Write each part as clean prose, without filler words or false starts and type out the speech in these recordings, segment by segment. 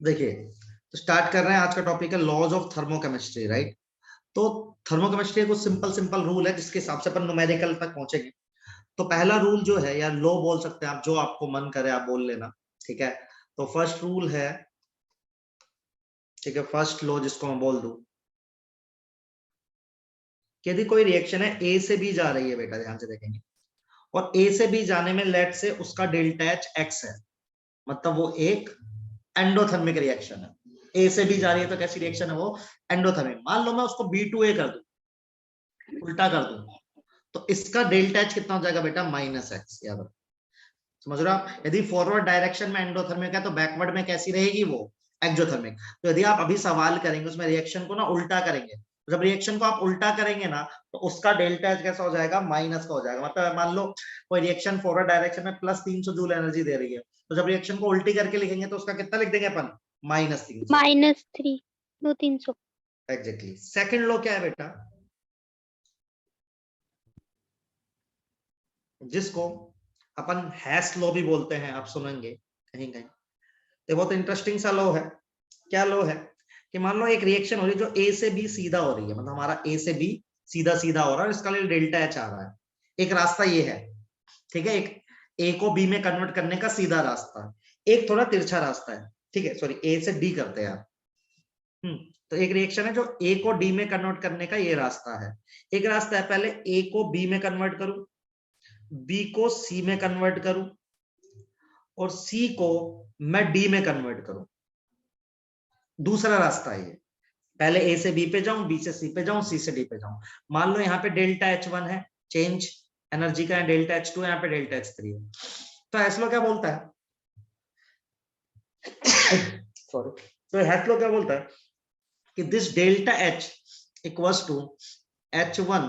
देखिए, तो स्टार्ट कर रहे हैं। आज का टॉपिक है लॉज ऑफ थर्मोकेमिस्ट्री, राइट। तो थर्मोकेमिस्ट्री कुछ सिंपल सिंपल रूल है जिसके हिसाब से अपन न्यूमेरिकल तक पहुंचेंगे। तो पहला रूल जो है, या लो बोल सकते हैं आप, जो आपको मन करे आप बोल लेना, ठीक है। तो फर्स्ट रूल है, ठीक है, फर्स्ट लो जिसको मैं बोल दूं कि यदि कोई रिएक्शन है ए से बी जा रही है, बेटा ध्यान से देखेंगे, और ए से बी जाने में लेट से उसका डेल्टा एच एक्स है, मतलब वो एक एंडोथर्मिक रिएक्शन है। ए से बी जा रही है तो कैसी रिएक्शन है वो? एंडोथर्मिक। मान लो मैं उसको बी टू ए कर दूं, उल्टा कर दूं, तो इसका डेल्टा एच कितना हो जाएगा बेटा? Minus x. याद रखो, समझ रहे हो आप? यदि फॉरवर्ड डायरेक्शन में एंडोथर्मिक है तो बैकवर्ड में कैसी रहेगी वो? एक्सोथर्मिक। तो यदि आप अभी सवाल करेंगे उसमें रिएक्शन को ना उल्टा करेंगे, तो जब रिएक्शन को आप उल्टा करेंगे ना तो उसका डेल्टा एच कैसा हो जाएगा? माइनस का हो जाएगा। मतलब मान लो कोई रिएक्शन फॉरवर्ड डायरेक्शन में प्लस 300 जूल एनर्जी दे रही है, तो जब रिएक्शन को उल्टी करके लिखेंगे तो उसका कितना लिख देंगे अपन? माइनस 300। -3 2 300। एग्जैक्टली। सेकंड लो क्या है बेटा? जिसको अपन हैस लो भी बोलते हैं, आप सुनेंगे कहीं कहीं। तो बहुत इंटरेस्टिंग सा लो है। क्या लो है कि मान लो एक रिएक्शन हो रही है जो ए से बी सीधा हो रही है, मतलब हमारा ए से बी सीधा सीधा हो रहा है, इसका लिए डेल्टा एच आ रहा है। एक रास्ता ये है, ठीक है, एक ए को बी में कन्वर्ट करने का सीधा रास्ता, एक थोड़ा तिरछा रास्ता है, ठीक है। सॉरी, ए से डी करते हैं आप। तो एक रिएक्शन है जो ए को डी में कन्वर्ट करने का ये रास्ता है। एक रास्ता है पहले ए को बी में कन्वर्ट करूं, बी को सी में कन्वर्ट करूं, और सी को मैं डी में कन्वर्ट करूं। दूसरा रास्ता है ये, पहले ए से बी पे जाऊं, बी से सी पे जाऊं, सी से डी पे जाऊं। मान लो यहाँ पे डेल्टा एच वन है, चेंज एनर्जी का, डेल्टा एच टू, यहाँ पे डेल्टा एच थ्री है। तो हेस्लो क्या बोलता है? सॉरी, तो हेस्लो क्या बोलता है कि this delta H equals to H one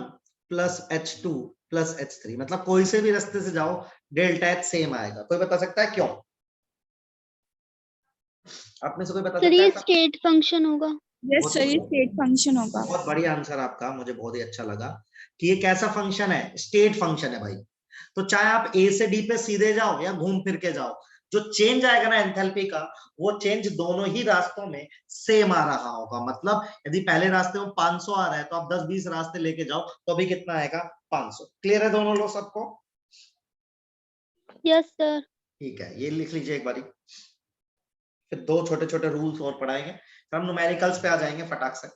plus H two plus H three. मतलब कोई से भी रास्ते से जाओ डेल्टा एच सेम आएगा। कोई बता सकता है क्यों? आप में से कोई बता सर सकता है ये ऐसा? स्टेट फंक्शन होगा। यस सर, ये स्टेट फंक्शन होगा। बहुत बढ़िया आंसर आपका, मुझे बहुत ही अच्छा लगा कि ये कैसा फंक्शन है? स्टेट फंक्शन है भाई। तो चाहे आप ए से डी पे सीधे जाओ या घूम फिर के जाओ, जो चेंज आएगा ना एंथैल्पी का, वो चेंज दोनों ही रास्तों में सेम आ रहा होगा। मतलब यदि पहले रास्ते में 500 आ रहा है तो आप 10-20 रास्ते लेके जाओ तो अभी कितना आएगा? 500। क्लियर है दोनों लोग सबको? Yes sir. ठीक है, ये लिख लीजिए एक बारी। फिर दो छोटे छोटे रूल्स और पढ़ाएंगे, फिर हम न्यूमेरिकल्स पे आ जाएंगे फटाक से।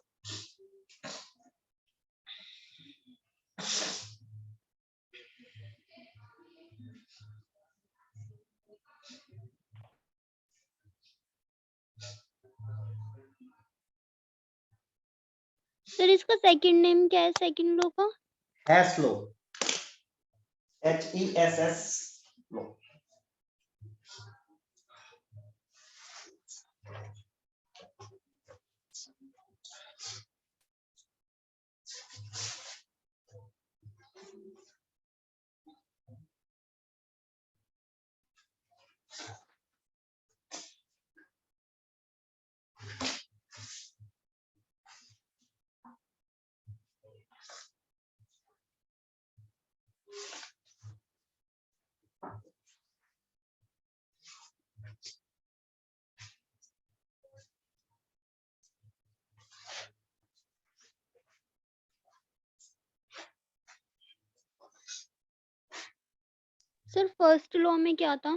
सर इसका सेकंड नेम क्या है सेकंड लो का? हैस लो, HESS लो। सर फर्स्ट लॉ में क्या था?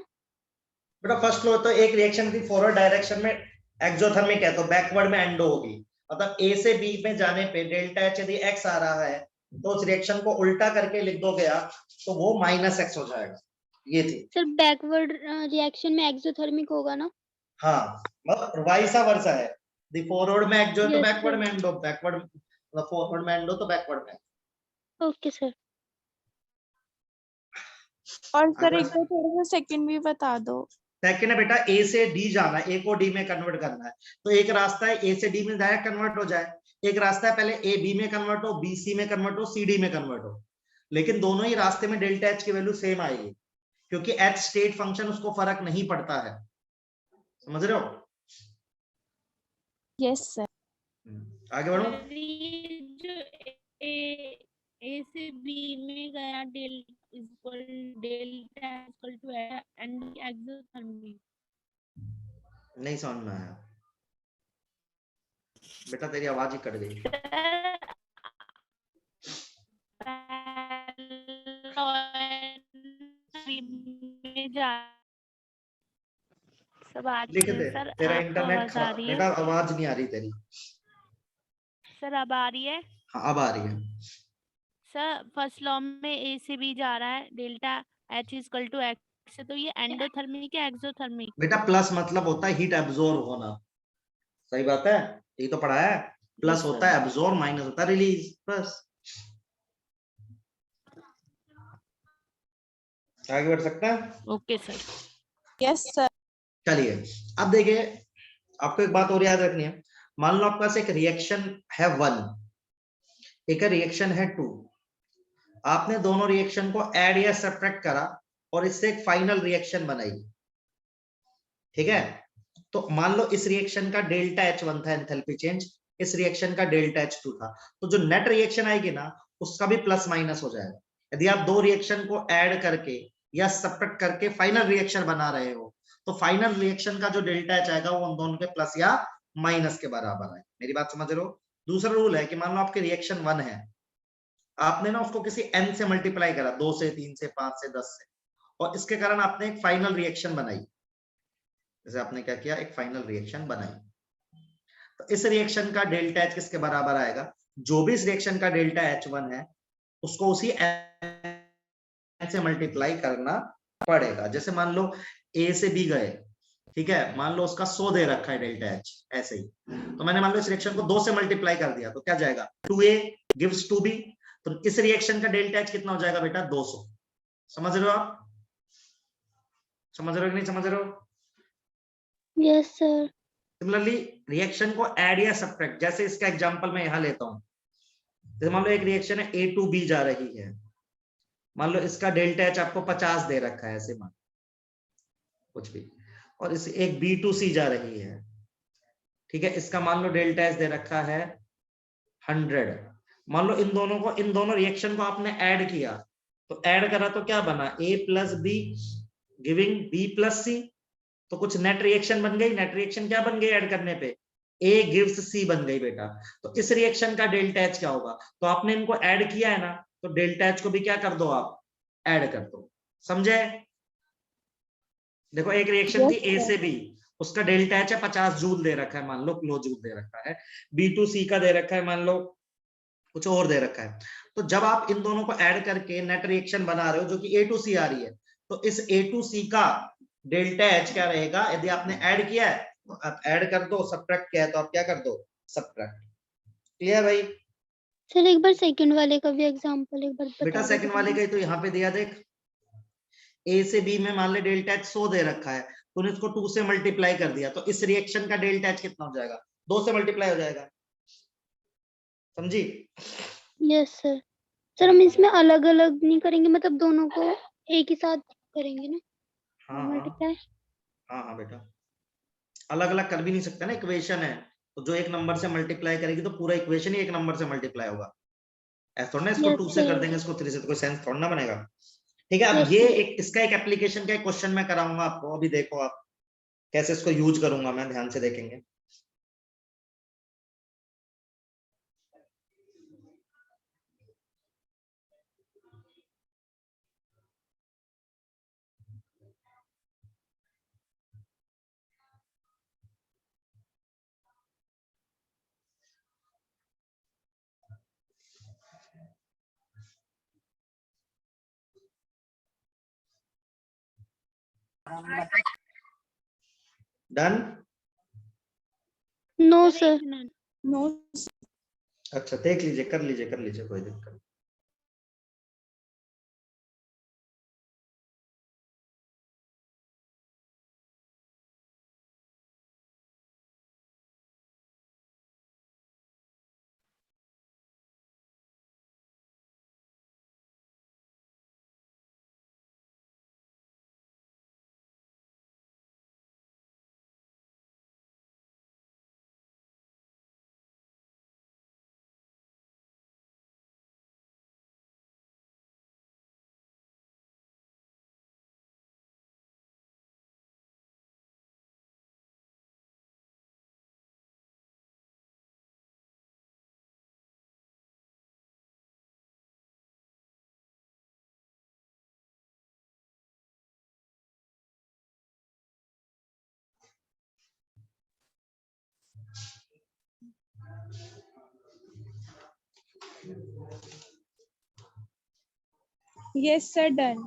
बेटा फर्स्ट लो तो एक रिएक्शन की फॉरवर्ड डायरेक्शन में एक्सोथर्मिक है तो बैकवर्ड में एंडो होगी। मतलब ए से बी में जाने पे डेल्टा एच यदि एक्स आ रहा है तो उस रिएक्शन को उल्टा करके लिख दोगे आप तो वो माइनस एक्स हो जाएगा। ये थी। सर बैकवर्ड रिएक्शन में एक्सोथर्मिक होगा ना? हाँ, मतलब वाइसा वर्सा है। दी फॉरवर्ड में एक्सो है तो यस बैकवर्ड सर। में एंडो, बैकवर्ड मतलब फॉरवर्ड में एंडो तो बैकवर्ड में। Okay sir. और सर एक बार थोड़ा सा सेकंड भी बता दो। सेकंड है बेटा, ए से डी जाना है, ए को डी में कन्वर्ट करना है। तो एक रास्ता है ए से डी में डायरेक्ट कन्वर्ट हो जाए, एक रास्ता है पहले ए बी में कन्वर्ट हो, बी सी में कन्वर्ट हो, सी डी में कन्वर्ट हो। लेकिन दोनों ही रास्ते में डेल्टा एच की वैल्यू सेम आएगी, क्योंकि एच स्टेट फंक्शन, उसको फर्क नहीं पड़ता है। समझ रहे हो? Yes sir. आगे बढ़ो। जो ए से बी में गया delta equal to and exothermic. नहीं समझ में आया। बेटा तेरी आवाज ही कट गई। सब आज लिख दे, सर तेरा आपको इंटरनेट आवाज आ रही है? बेटा आवाज नहीं आ रही तेरी। सर अब आ रही है? हाँ अब आ रही है। सर फर्स्ट लॉ में ए से बी जा रहा है, delta H is equal to X से, तो ये एंडोथर्मिक है एक्सोथर्मिक? बेटा प्लस मतलब होता है हीट एब्जॉर्ब होना, सही बात है, यही तो पढ़ा है। प्लस Yes, होता sir. है एब्जॉर्ब, माइनस होता है रिलीज, बस। आगे बढ़ सकता है? Okay sir. Yes sir. चलिए अब देखिए, आपको एक बात और याद रखनी है। मान लो आपके पास एक रिएक्शन है 1, एक रिएक्शन है 2, आपने दोनों रिएक्शन को ऐड या सब्ट्रैक्ट करा और इससे एक फाइनल रिएक्शन बनाई, ठीक है? तो मान लो इस रिएक्शन का डेल्टा H1 था एंथैल्पी चेंज, इस रिएक्शन का डेल्टा H2 था, तो जो नेट रिएक्शन आएगी ना उसका भी प्लस माइनस हो जाएगा। यदि आप दो रिएक्शन को ऐड करके या सब्ट्रैक्ट करके फाइनल रिएक्शन बना रहे हो, तो फाइनल रिएक्शन का जो डेल्टा H आएगा वो उन दोनों के प्लस या माइनस के बराबर है। मेरी बात समझ रहे हो? दूसरा रूल है कि मान लो आपकी रिएक्शन 1 है, आपने ना उसको किसी n से मल्टीप्लाई करा, 2 से, 3 से, 5 से, 10 से, और इसके कारण आपने एक फाइनल रिएक्शन बनाई। जैसे आपने क्या किया, एक फाइनल रिएक्शन बनाई, तो इस रिएक्शन का डेल्टा H किसके बराबर आएगा? जो भी इस रिएक्शन का डेल्टा H1 है उसको उसी n से मल्टीप्लाई करना पड़ेगा। जैसे मान लो A से B गए, ठीक है, मान लो उसका 100 दे रखा है डेल्टा H, ऐसे ही, तो मैंने मान लो इस रिएक्शन को 2 से मल्टीप्लाई कर दिया, तो क्या जाएगा? 2A गिव्स 2B, तो इस रिएक्शन का डेल्टा H कितना हो जाएगा बेटा? 200। समझ रहे हो आप? समझ रहे हो कि नहीं समझ रहे हो? Yes sir. सिमिलरली रिएक्शन को ऐड या सब्ट्रैक्ट, जैसे इसका एग्जांपल मैं यहां लेता हूं, जैसे मान लो एक रिएक्शन है A टू B जा रही है, मान लो इसका डेल्टा H आपको 50 दे रखा है, ऐसे मान कुछ भी, और इस एक B टू C जा रही है, ठीक है, इसका मान लो डेल्टा H दे रखा है 100। मान लो इन दोनों रिएक्शन को आपने ऐड किया, तो ऐड करा तो क्या बना? A plus be giving B plus C, तो कुछ नेट रिएक्शन बन गई। नेट रिएक्शन क्या बन गई ऐड करने पे? A गिव्स C बन गई बेटा। तो इस रिएक्शन का डेल्टा H क्या होगा? तो आपने इनको ऐड किया है ना, तो डेल्टा H को भी क्या कर दो आप? ऐड कर दो। समझे? देखो एक रिएक्शन थी यस A सर। से B, उसका डेल्टा H है 50 जूल दे रखा है, मान लो किलो जूल दे रखा है, B टू C का दे रखा है, मान लो कुछ और दे रखा है। तो जब आप इन दोनों को ऐड करके नेट रिएक्शन बना रहे हो जो कि A टू C आ रही है, तो इस A टू C का डेल्टा H क्या रहेगा? यदि आपने ऐड किया है तो आप ऐड कर दो, सब्ट्रैक्ट किया है तो आप क्या कर दो? सब्ट्रैक्ट। क्लियर भाई? सर एक बार सेकंड वाले का भी एग्जांपल एक बार बेटा बता सेकंड वाले का ही तो यहाँ पे दिया, देख A से B में मान ले डेल्टा H 100 दे रखा है, तूने इसको 2 से मल्टीप्लाई कर दिया, तो इस रिएक्शन का डेल्टा H कितना हो जाएगा? 2 से मल्टीप्लाई हो जाएगा। समझी? Yes sir. सर हम इसमें अलग अलग नहीं करेंगे, मतलब दोनों को एक ही साथ करेंगे ना हाँ मल्टीप्लाई? हाँ बेटा, अलग अलग कर भी नहीं सकते ना, इक्वेशन है, तो जो एक नंबर से मल्टीप्लाई करेगी तो पूरा इक्वेशन ही एक नंबर से मल्टीप्लाई होगा। ऐसा थोड़ा ना इसको 2 से कर देंगे, इसको 3 से, तो कोई सेंस थोड़ा ना बनेगा। ठीक है, अब ये एक इसका एक एप्लीकेशन का एक क्वेश्चन मैं कराऊंगा आपको, अभी देखो आप कैसे इसको यूज करूंगा मैं, ध्यान से देखेंगे। डन? No sir sir. एक मिनट। नो। अच्छा देख लीजिए, कर लीजिए, कोई दिक्कत नहीं। Yes, sir, done.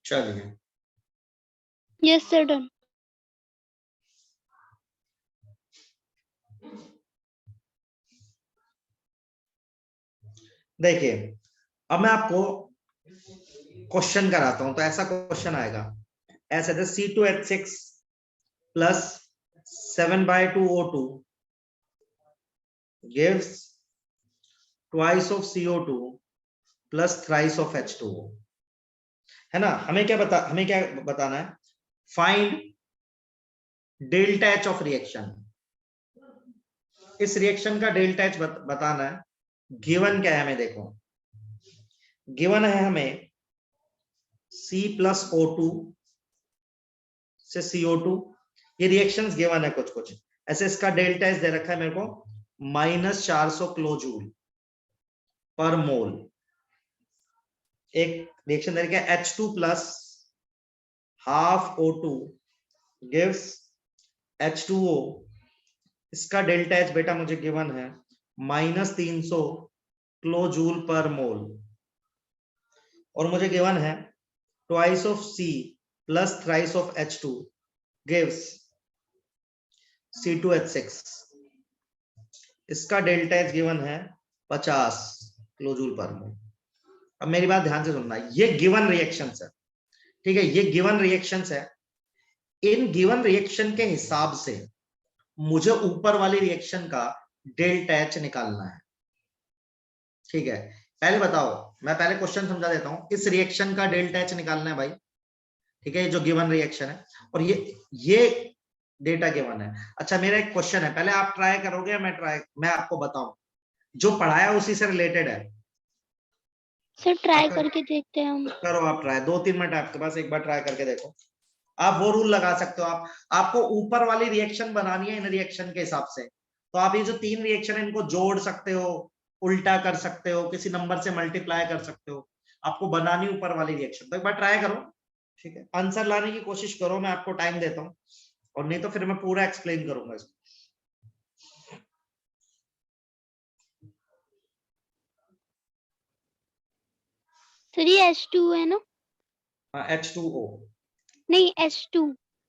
चलिए Yes, sir, done. देखिए, अब मैं आपको क्वेश्चन कराता हूं। तो ऐसा क्वेश्चन आएगा, ऐसे C2H6 plus 7/2O2 gives twice of CO2 plus thrice of H2O, है ना। हमें क्या बताना है, find delta H of reaction. इस रिएक्शन का डेल्टा एच बताना है। गिवन क्या है हमें, देखो गिवन है हमें C+O2 से CO2, ये रिएक्शंस गिवन है कुछ कुछ ऐसे। इसका डेल्टा एच दे रखा है मेरे को -400 किलो जूल पर मोल। एक रिएक्शन दे रखा है H2 plus half O2 gives H2O, इसका डेल्टा एच बेटा मुझे गिवन है -300 किलो जूल पर मोल। और मुझे गिवन है twice of C plus thrice of H2 gives C2H6, इसका डेल्टा एच गिवन है 50 किलो जूल पर मोल। अब मेरी बात ध्यान से सुनना, ये गिवन रिएक्शंस है, ठीक है, ये गिवन रिएक्शंस है। इन गिवन रिएक्शन के हिसाब से मुझे ऊपर वाली रिएक्शन का डेल्टा एच निकालना है, ठीक है। पहले बताओ, मैं पहले क्वेश्चन समझा देता हूं। इस रिएक्शन का डेल्टा एच निकालना है भाई, ठीक है, ये जो गिवन रिएक्शन है और ये डेटा गिवन है। अच्छा, मेरा एक क्वेश्चन है, पहले आप ट्राई करोगे या मैं आपको बताऊं? जो पढ़ाया उसी से रिलेटेड है। सर ट्राई करके देखते हैं हम। करो आप ट्राई, 2-3 मिनट आपके पास, एक बार ट्राई करके देखो। आप वो रूल लगा सकते हो, आपको ऊपर वाली रिएक्शन बनानी है इन रिएक्शन के हिसाब से। तो आप ये जो 3 रिएक्शन है इनको जोड़ सकते हो, उल्टा कर सकते हो, किसी नंबर से मल्टीप्लाई कर सकते हो। आपको बनानी ऊपर वाली रिएक्शन, तो एक बार ट्राई करो, ठीक है। आंसर लाने की कोशिश करो, मैं आपको टाइम देता हूँ, और नहीं तो फिर मैं पूरा एक्सप्लेन करूंगा इसको। सर ये H2 है ना? हाँ, H2O नहीं H2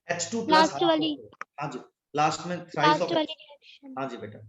H2 प्लस लास्ट वाली, हाँ जी, लास्ट में थ्राइस लास्ट ऑफ। वाली रिएक्शन। हाँ जी बेटा।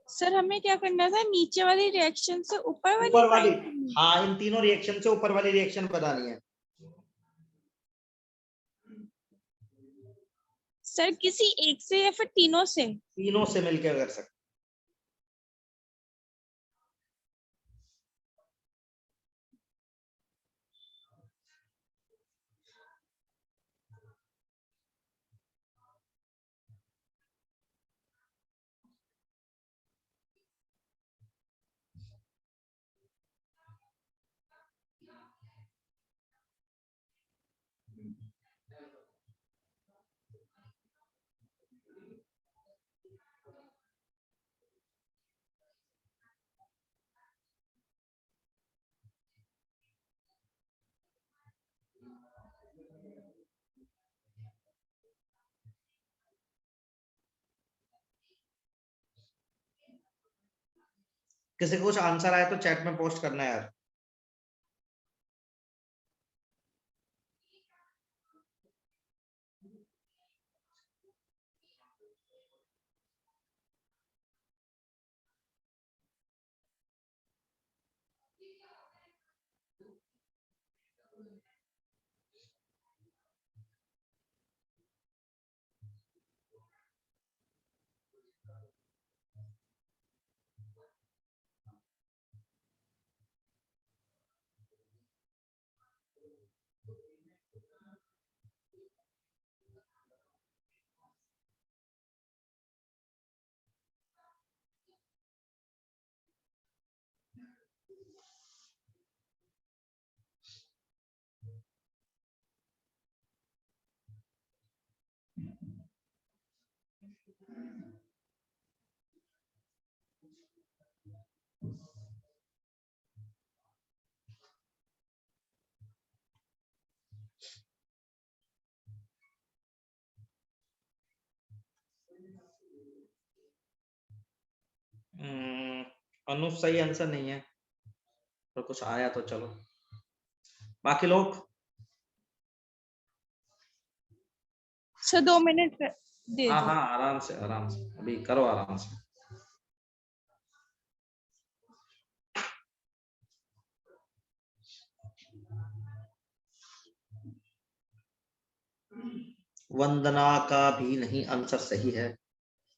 सर हमें क्या करना था, नीचे वाली रिएक्शन से ऊपर वाली ऊपर वाली, find करनी है? हाँ, इन तीनों रिएक्शन से ऊपर वाली रिएक्शन बनानी है। सर किसी एक से या फिर तीनों से? तीनों से मिलकर कर सकते। किसी को कुछ आंसर आए तो चैट में पोस्ट करना है यार। अनु सही आंसर नहीं है, पर कुछ आया तो चलो। बाकी लोग सर 2 मिनट दे हाँ दो। हाँ, आराम से अभी करो आराम से। वंदना का भी नहीं आंसर सही है।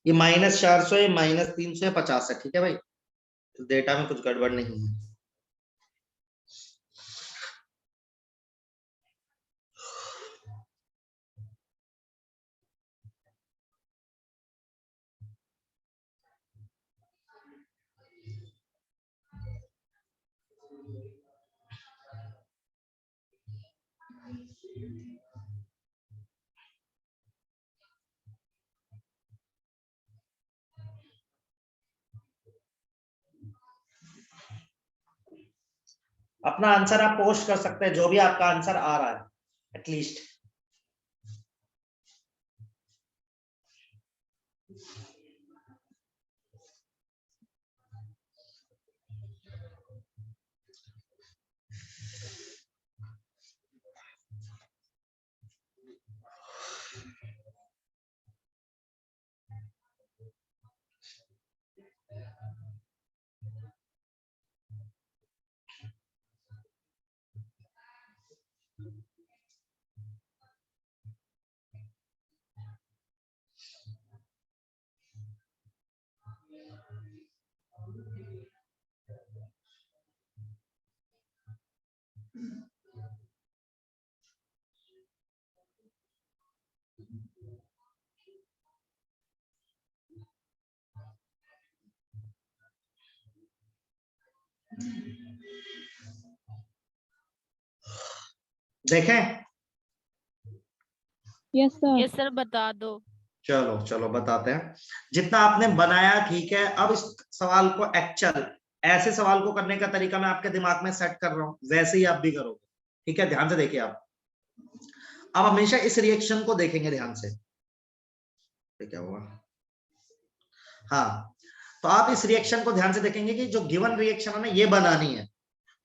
ये -400 है, -300 है, 50 है। ठीक है भाई, डेटा में कुछ गड़बड़ नहीं है। अपना आंसर आप पोस्ट कर सकते हैं, जो भी आपका आंसर आ रहा है एटलीस्ट। देखें? यस यस सर, बता दो। चलो चलो बताते हैं। जितना आपने बनाया ठीक है, अब इस सवाल को एक्चुअल ऐसे सवाल को करने का तरीका मैं आपके दिमाग में सेट कर रहा हूं, वैसे ही आप भी करोगे। ठीक है, ध्यान से देखिए आप। अब हमेशा इस रिएक्शन को देखेंगे ध्यान से। क्या हुआ? हाँ, तो आप इस रिएक्शन को ध्यान से देखेंगे कि जो गिवन रिएक्शन है ना, ये बनानी है।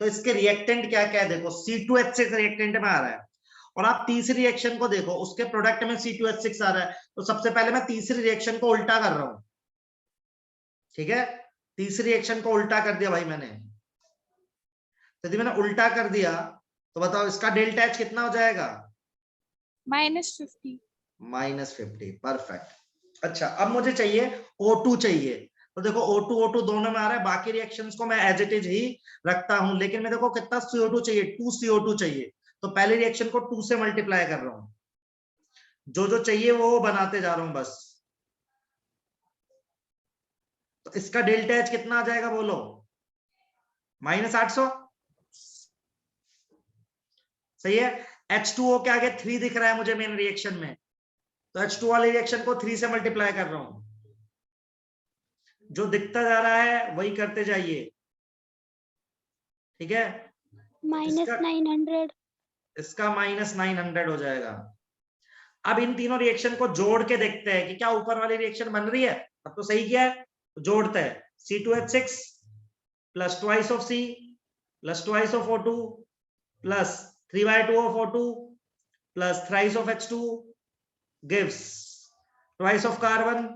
तो इसके रिएक्टेंट क्या क्या है देखो, C2H6 रिएक्टेंट में आ रहा है। और आप तीसरी रिएक्शन को देखो, उसके प्रोडक्ट में C2H6 आ रहा है। तो सबसे पहले मैं तीसरी रिएक्शन को उल्टा कर रहा हूं। ठीक है, तीसरी रिएक्शन को उल्टा कर दिया भाई मैंने। तो यदि मैंने उल्टा कर दिया तो बताओ इसका डेल्टा H कितना हो जाएगा? -50। -50। परफेक्ट। अच्छा, अब मुझे चाहिए O2 चाहिए। तो देखो O2 दोनों में आ रहा है, बाकी रिएक्शंस को मैं एज इट इज ही रखता हूं, लेकिन मैं देखो कितना CO2 चाहिए, 2 CO2 चाहिए। तो पहले रिएक्शन को 2 से मल्टीप्लाई कर रहा हूं, जो जो चाहिए वो बनाते जा रहा हूं बस। तो इसका डेल्टा H कितना आ जाएगा बोलो? -800। सही है। H2O के आगे 3 दिख रहा है मुझे मेन रिएक्शन में, तो H2 वाले रिएक्शन को 3 से मल्टीप्लाई कर रहा हूं। जो दिखता जा रहा है वही करते जाइए। ठीक है, -900। इसका -900 हो जाएगा। अब इन तीनों रिएक्शन को जोड़ के देखते हैं कि क्या ऊपर वाली रिएक्शन बन रही है। अब तो सही किया है, तो जोड़ते हैं। C2H6 plus twice of C plus twice of O2 plus 3/2 of O2 plus thrice of H2 gives twice of carbon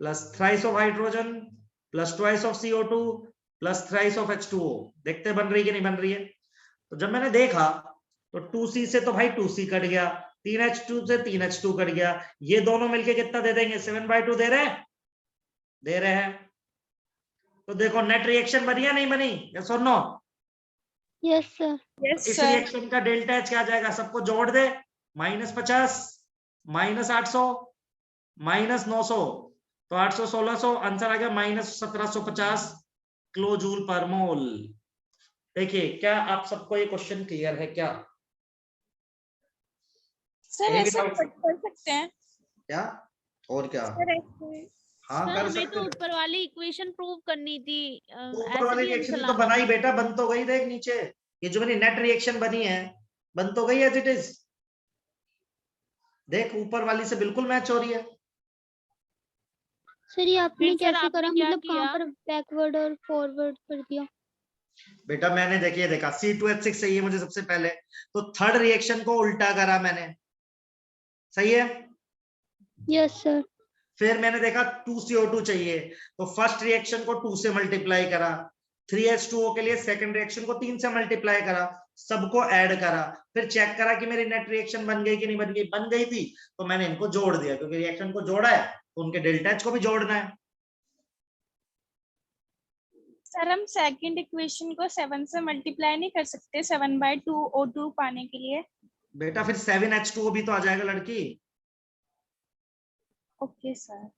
plus thrice of hydrogen plus twice of CO2 plus thrice of H2O। देखते बन रही है कि नहीं बन रही है? तो जब मैंने देखा तो 2C से तो भाई 2C कट गया, 3H2 से 3H2 कट गया। ये दोनों मिलके कितना दे देंगे? 7/2 दे रहे हैं। तो देखो नेट रिएक्शन बनी या नहीं बनी? यस और नो? Yes sir. यस इस सर। रिएक्शन का डेल्टा H क्या आ जाएगा? सबको जोड़ दे, -50 -800 -900, तो 800 1600 आंसर आ गया -1750 किलो जूल पर मोल। देखिए, क्या आप सबको ये क्वेश्चन क्लियर है क्या? सर कहीं भी ऐसे डाउट? कर सकते हैं क्या और क्या? सर ऐसे? हाँ सर कर हमें सकते तो हैं। ऊपर वाली इक्वेशन प्रूव करनी थी, ऊपर ऐसे वाली नहीं रिएक्शन आंसर तो लाना बनाई था। बेटा, बन तो गई। देख नीचे, ये जो मेरी नेट रिएक्शन बनी है बन तो गई एज इट इज। देख ऊपर वाली से बिल्कुल मैच हो रही है। सर ये आपने फिर सर कैसे आपने करा, क्या मतलब कहाँ किया? पर बैकवर्ड और फॉरवर्ड कर दिया? बेटा मैंने देखिए देखा C2H6 चाहिए मुझे सबसे पहले, तो थर्ड रिएक्शन को उल्टा करा मैंने, सही है। Yes sir. फिर मैंने देखा 2CO2 चाहिए, तो फर्स्ट रिएक्शन को 2 से मल्टीप्लाई करा, 3H2O के लिए सेकंड रिएक्शन को 3 से मल्टीप्लाई करा, सबको ऐड करा, फिर चेक करा कि मेरी नेट रिएक्शन बन गई कि नहीं बन गई। बन गई थी तो मैंने इनको जोड़ दिया, क्योंकि रिएक्शन को जोड़ा है तो उनके डेल्टा एच को भी जोड़ना है। सर हम सेकंड इक्वेशन को 7 से मल्टीप्लाई नहीं कर सकते 7/2 O2 पाने के लिए? बेटा फिर 7H2O भी तो आ जाएगा लड़की। Okay sir.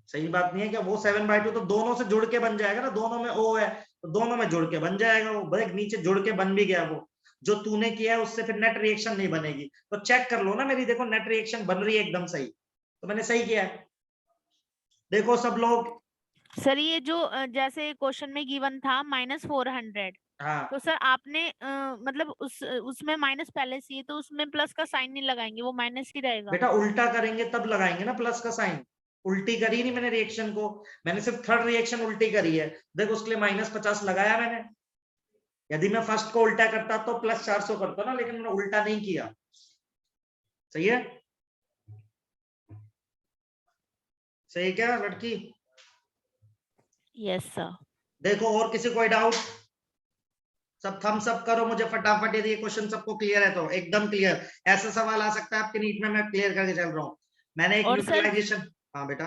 सही बात नहीं है क्या? वो 7/2 तो दोनों से जुड़ के बन जाएगा ना, दोनों में O है तो दोनों में जुड़ के बन जाएगा वो। देख नीचे जुड़ के बन भी गया वो, जो तूने किया है उससे फिर नेट रिएक्शन नहीं बनेगी। तो चेक कर लो ना मेरी, देखो नेट रिएक्शन बन रही है एकदम सही, तो मैंने सही किया है। देखो सब लोग। सर ये जो जैसे क्वेश्चन में गिवन था -400, हाँ तो सर आपने मतलब उसमें माइनस पहले से ही, तो उसमें प्लस का साइन नहीं लगाएंगे, वो माइनस ही रहेगा। बेटा उल्टा करेंगे तब लगाएंगे ना प्लस का साइन। उल्टी करी नहीं मैंने रिएक्शन को, मैंने सिर्फ थर्ड रिएक्शन उल्टी करी है। देखो उसके लिए -50 लगाया मैंने। यदि मैं फर्स्ट को उल्टा करता तो +400 करता ना, लेकिन मैंने उल्टा नहीं किया। सही है, सही क्या लड़की? Yes sir. देखो और किसी कोई डाउट? सब थम्स अप करो मुझे फटाफट यदि ये क्वेश्चन सबको क्लियर है तो। एकदम क्लियर, ऐसा सवाल आ सकता है आपके नीट में, मैं क्लियर करके चल रहा हूँ। मैंने एक और न्यूट्रलाइजेशन। हाँ बेटा।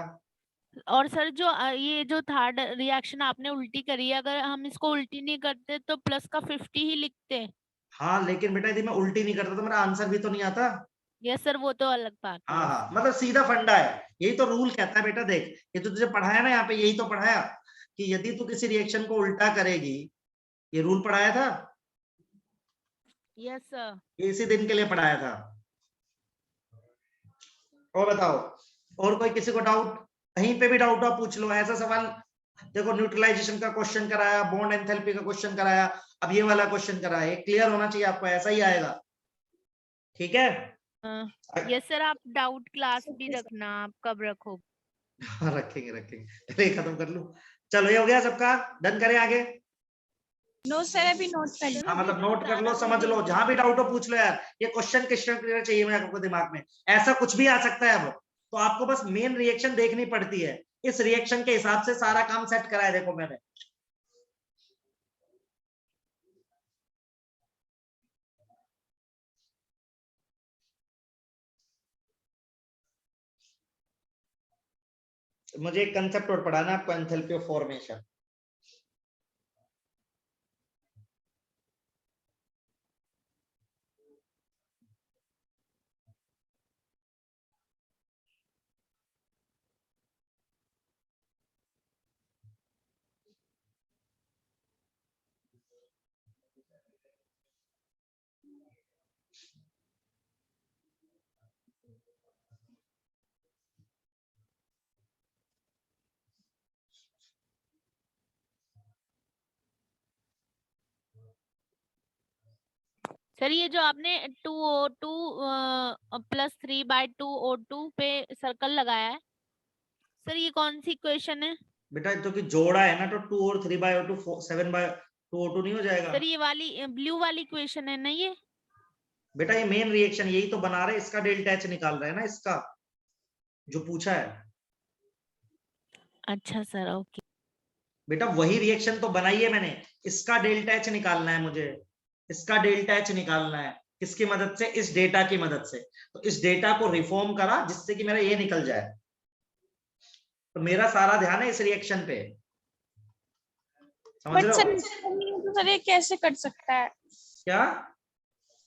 और सर जो ये जो थर्ड रिएक्शन आपने उल्टी करी है, अगर हम इसको उल्टी नहीं करते तो प्लस का 50 ही लिखते। हाँ लेकिन बेटा यदि मैं उल्टी नहीं करता तो मेरा आंसर भी तो नहीं आता। यस सर, वो तो अलग बात है। हाँ हाँ, मतलब सीधा फंडा है, यही तो रूल कहता है बेटा। देख ये तो तुझे पढ़ाया ना यहाँ पे, यही तो पढ़ाया कि यदि तू किसी रिएक्शन को उल्टा करेगी, ये रूल पढ़ाया था, यस सर। इसी दिन के लिए पढ़ाया था। और बताओ, और कोई किसी को डाउट? कहीं पे भी डाउट हो पूछ लो, ऐसा सवाल। देखो न्यूट्रलाइजेशन का क्वेश्चन कराया, बॉन्ड एंथैल्पी का क्वेश्चन कराया, अब ये वाला क्वेश्चन कराया, क्लियर होना चाहिए आपको, ऐसा ही आएगा। ठीक है। यस सर, आप डाउट क्लास भी रखना, आप कब रखो? हाँ रखेंगे रखेंगे, पहले खत्म कर लूं। चलो ये हो गया सबका, डन करें आगे? नो सर अभी नोट कर लो। हाँ मतलब नोट कर लो, समझ लो, जहां भी डाउट हो पूछ लो यार। ये क्वेश्चन क्लियर चाहिए मैं आपको दिमाग में, ऐसा कुछ भी आ सकता है अब। तो आपको बस मेन रिएक्शन देखनी पड़ती है, इस रिएक्शन के हिसाब से सारा काम सेट करा है देखो मैंने। मुझे एक कंसेप्ट और पढ़ाना आपको, एंथैल्पी ऑफ फॉर्मेशन। सर ये जो आपने 2O2 +3/2 O2 पे सर्कल लगाया है, सर ये कौन सी इक्वेशन है? बेटा जो कि जोड़ा है ना, तो 2 और 3/2 7/2O2 नहीं हो जाएगा? सर ये वाली ब्लू वाली इक्वेशन है ना ये? बेटा ये मेन रिएक्शन यही तो बना रहे, इसका डेल्टा एच निकाल रहे हैं ना, इसका जो पूछा है। अच्छा सर, ओके। बेटा वही रिएक्शन तो बनाई है मैंने, इसका डेल्टा एच निकालना है मुझे, इसका डेल्टा एच निकालना है। किसकी मदद से? इस डेटा की मदद से। तो इस डेटा को रिफॉर्म करा जिससे कि मेरा ये निकल जाए। तो मेरा सारा ध्यान है इस रिएक्शन पे, समझ रहे हो? सर ये कैसे कर सकता है? क्या?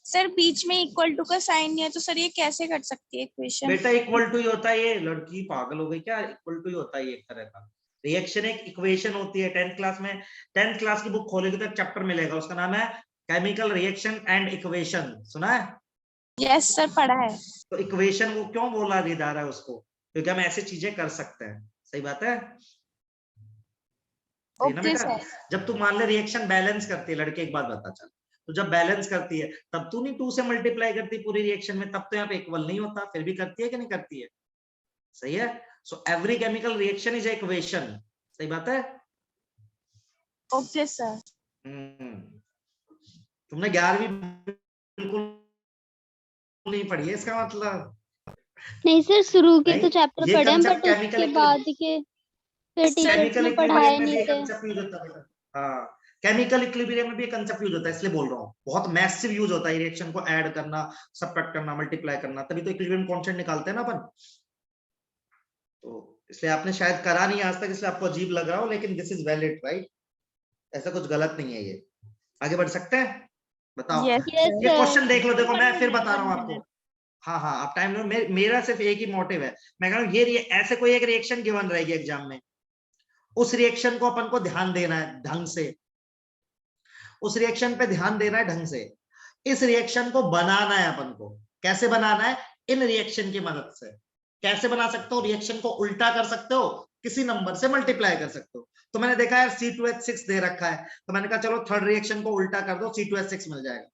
सर बीच में इक्वल टू का साइन नहीं है तो सर ये कैसे कर सकती है इक्वेशन? बेटा इक्वल टू ही होता है, ये लड़की पागल हो गई क्या? इक्वल टू ही होता है ये, एक तरह का रिएक्शन एक इक्वेशन होती है। 10th क्लास में, 10th क्लास की बुक खोलेगी तो एक चैप्टर मिलेगा, उसका नाम है केमिकल रिएक्शन एंड इक्वेशन, सुना है? यस सर पढ़ा है। तो इक्वेशन वो क्यों बोला जा रहा है उसको? क्योंकि हम ऐसी चीजें कर सकते हैं। सही बात है, सही ना ओके बेटा? सर। जब तू मान ले रिएक्शन बैलेंस करती है, लड़के एक बात बता चल, तो जब बैलेंस करती है तब तू नहीं 2 से मल्टीप्लाई करती पूरी रिएक्शन में, तब तो यहाँ पे इक्वल नहीं होता, फिर भी करती है कि नहीं करती है? सही है। So every chemical reaction is equation. सही बात है? Okay sir. तुमने 11वीं बिल्कुल नहीं पढ़ी है इसका मतलब। नहीं सर, शुरू के तो नहीं, चैप्टर ये पढ़े हैं, concept बट उसके बाद के फिर टीचर्स केमिकल ने इक्विलिब्रियम पढ़ाए में भी नहीं ये थे। कंसेप्ट यूज होता है। हाँ, केमिकल इक्विलिब्रियम में भी ये कंसेप्ट यूज होता है, इसलिए बोल रहा हूँ। बहुत मैसिव यूज होता है रिएक्शन को ऐड करना, सबट्रैक्ट करना, मल्टीप्लाई करना, तभी तो इक्विलिब्रियम कांस्टेंट निकालते हैं ना अपन। तो इसलिए आपने शायद करा नहीं आज तक, इसलिए आपको अजीब लग रहा हो, लेकिन दिस इज वैलिड, राइट? ऐसा कुछ गलत नहीं है ये। आगे बढ़ सकते हैं? बताओ। यस यस ये सर। क्वेश्चन देख लो, देखो मैं फिर बता रहा हूँ 1 आपको। minute। हाँ हाँ, आप टाइम लो। मेरा सिर्फ एक ही मोटिव है, मैं कह रहा हूँ ये ऐसे कोई एक रिएक्शन गिवन रहेगी एग्जाम में, उस रिएक्शन को अपन को ध्यान देना है ढंग से, उस रिएक्शन पे ध्यान देना है ढंग से। इस रिएक्शन को बनाना है अपन को। कैसे बनाना है? इन रिएक्शन की मदद से। कैसे बना सकते हो? रिएक्शन को उल्टा कर सकते हो, किसी नंबर से मल्टीप्लाई कर सकते हो। तो मैंने देखा यार C2H6 दे रखा है, तो मैंने कहा चलो थर्ड रिएक्शन को उल्टा कर दो, C2H6 मिल जाएगा।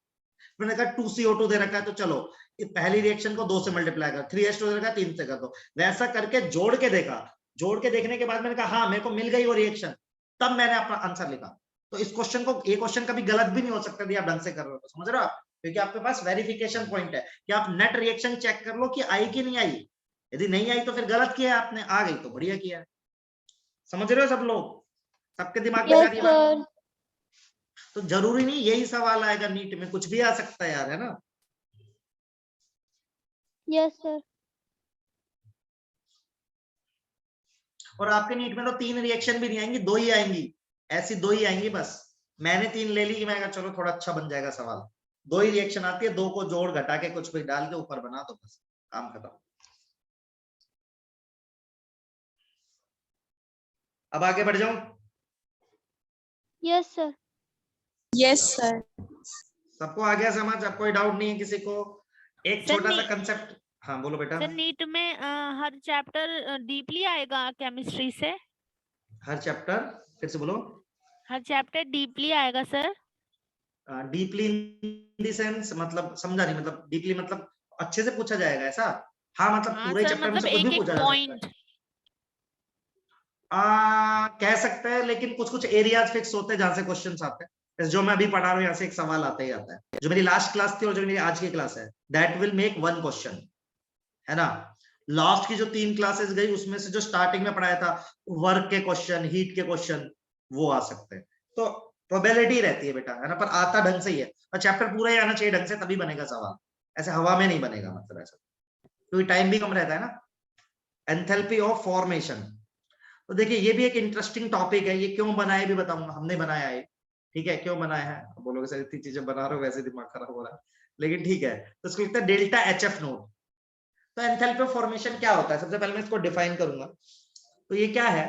मैंने कहा 2CO2 दे रखा है, तो चलो पहली रिएक्शन को 2 से मल्टीप्लाई कर, 3H2 दे रखा है 3 से कर दो। वैसा करके जोड़ के देखा, जोड़ के देखने के बाद मैंने कहा हाँ मेरे को मिल गई वो रिएक्शन, तब मैंने अपना आंसर लिखा। तो इस क्वेश्चन को, ये क्वेश्चन कभी गलत भी नहीं हो सकता यदि आप ढंग से कर रहे हो, तो समझ रहे हो आप? क्योंकि आपके पास वेरिफिकेशन पॉइंट है कि आप नेट रिएक्शन चेक कर लो कि आई कि नहीं आई। यदि नहीं आई तो फिर गलत किया आपने, आ गई तो बढ़िया किया। समझ रहे हो सब लोग? सबके दिमाग में यस जा रही है बात? सर। तो जरूरी नहीं यही सवाल आएगा नीट में, कुछ भी आ सकता है यार, है ना? Yes sir. और आपके नीट में तो 3 रिएक्शन भी नहीं आएंगी, 2 ही आएंगी, ऐसी 2 ही आएंगी बस। मैंने 3 ले ली कि मैं चलो थोड़ा अच्छा बन जाएगा सवाल। 2 ही रिएक्शन आती है, 2 को जोड़ घटा के कुछ भी डाल के ऊपर बना दो, बस काम खत्म। अब आगे बढ़ जाऊं? Yes sir. Yes sir. सबको आ गया समझ? अब कोई डाउट नहीं है किसी को? एक सर, छोटा सा नहीं। कंसेप्ट। हाँ बोलो बेटा। सर नीट में हर चैप्टर डीपली आएगा केमिस्ट्री से? हर चैप्टर, फिर से बोलो। हर चैप्टर डीपली आएगा sir? Deeply in the sense, मतलब समझा नहीं, मतलब डीपली मतलब अच्छे से पूछा जाएगा ऐसा? हाँ मतलब हाँ पूरे सर, चैप्टर में मतलब से कुछ भी एक एक पूछा जा सकता है। पॉइंट। कह सकते हैं, लेकिन कुछ कुछ एरियाज फिक्स होते हैं जहां से क्वेश्चंस आते हैं। जैसे जो मैं अभी पढ़ा रहा हूँ, यहाँ से एक सवाल आता ही आता है। जो मेरी लास्ट क्लास थी और जो मेरी आज की क्लास है, दैट विल मेक 1 क्वेश्चन, है ना? लास्ट की जो 3 क्लासेस गई उसमें से जो स्टार्टिंग में पढ़ाया था, वर्क के क्वेश्चन, हीट के क्वेश्चन, वो आ सकते हैं। तो प्रोबेबिलिटी रहती है बेटा, है ना? पर आता ढंग से ही है, और चैप्टर पूरा ही आना चाहिए ढंग से, तभी बनेगा सवाल। ऐसे हवा में नहीं बनेगा, मतलब ऐसा, क्योंकि टाइम भी कम रहता है ना। एंथैल्पी ऑफ फॉर्मेशन, तो देखिए ये भी एक इंटरेस्टिंग टॉपिक है। ये क्यों बनाया भी बताऊंगा, हमने बनाया है, ठीक है? क्यों बनाया है बोलोगे सर इतनी चीजें बना रहे हो, वैसे दिमाग खराब हो रहा है, लेकिन ठीक है। तो इसको लिखते हैं डेल्टा HF नोट। तो एंथैल्पी ऑफ फॉर्मेशन क्या होता है? सबसे पहले मैं इसको डिफाइन करूंगा। तो ये क्या है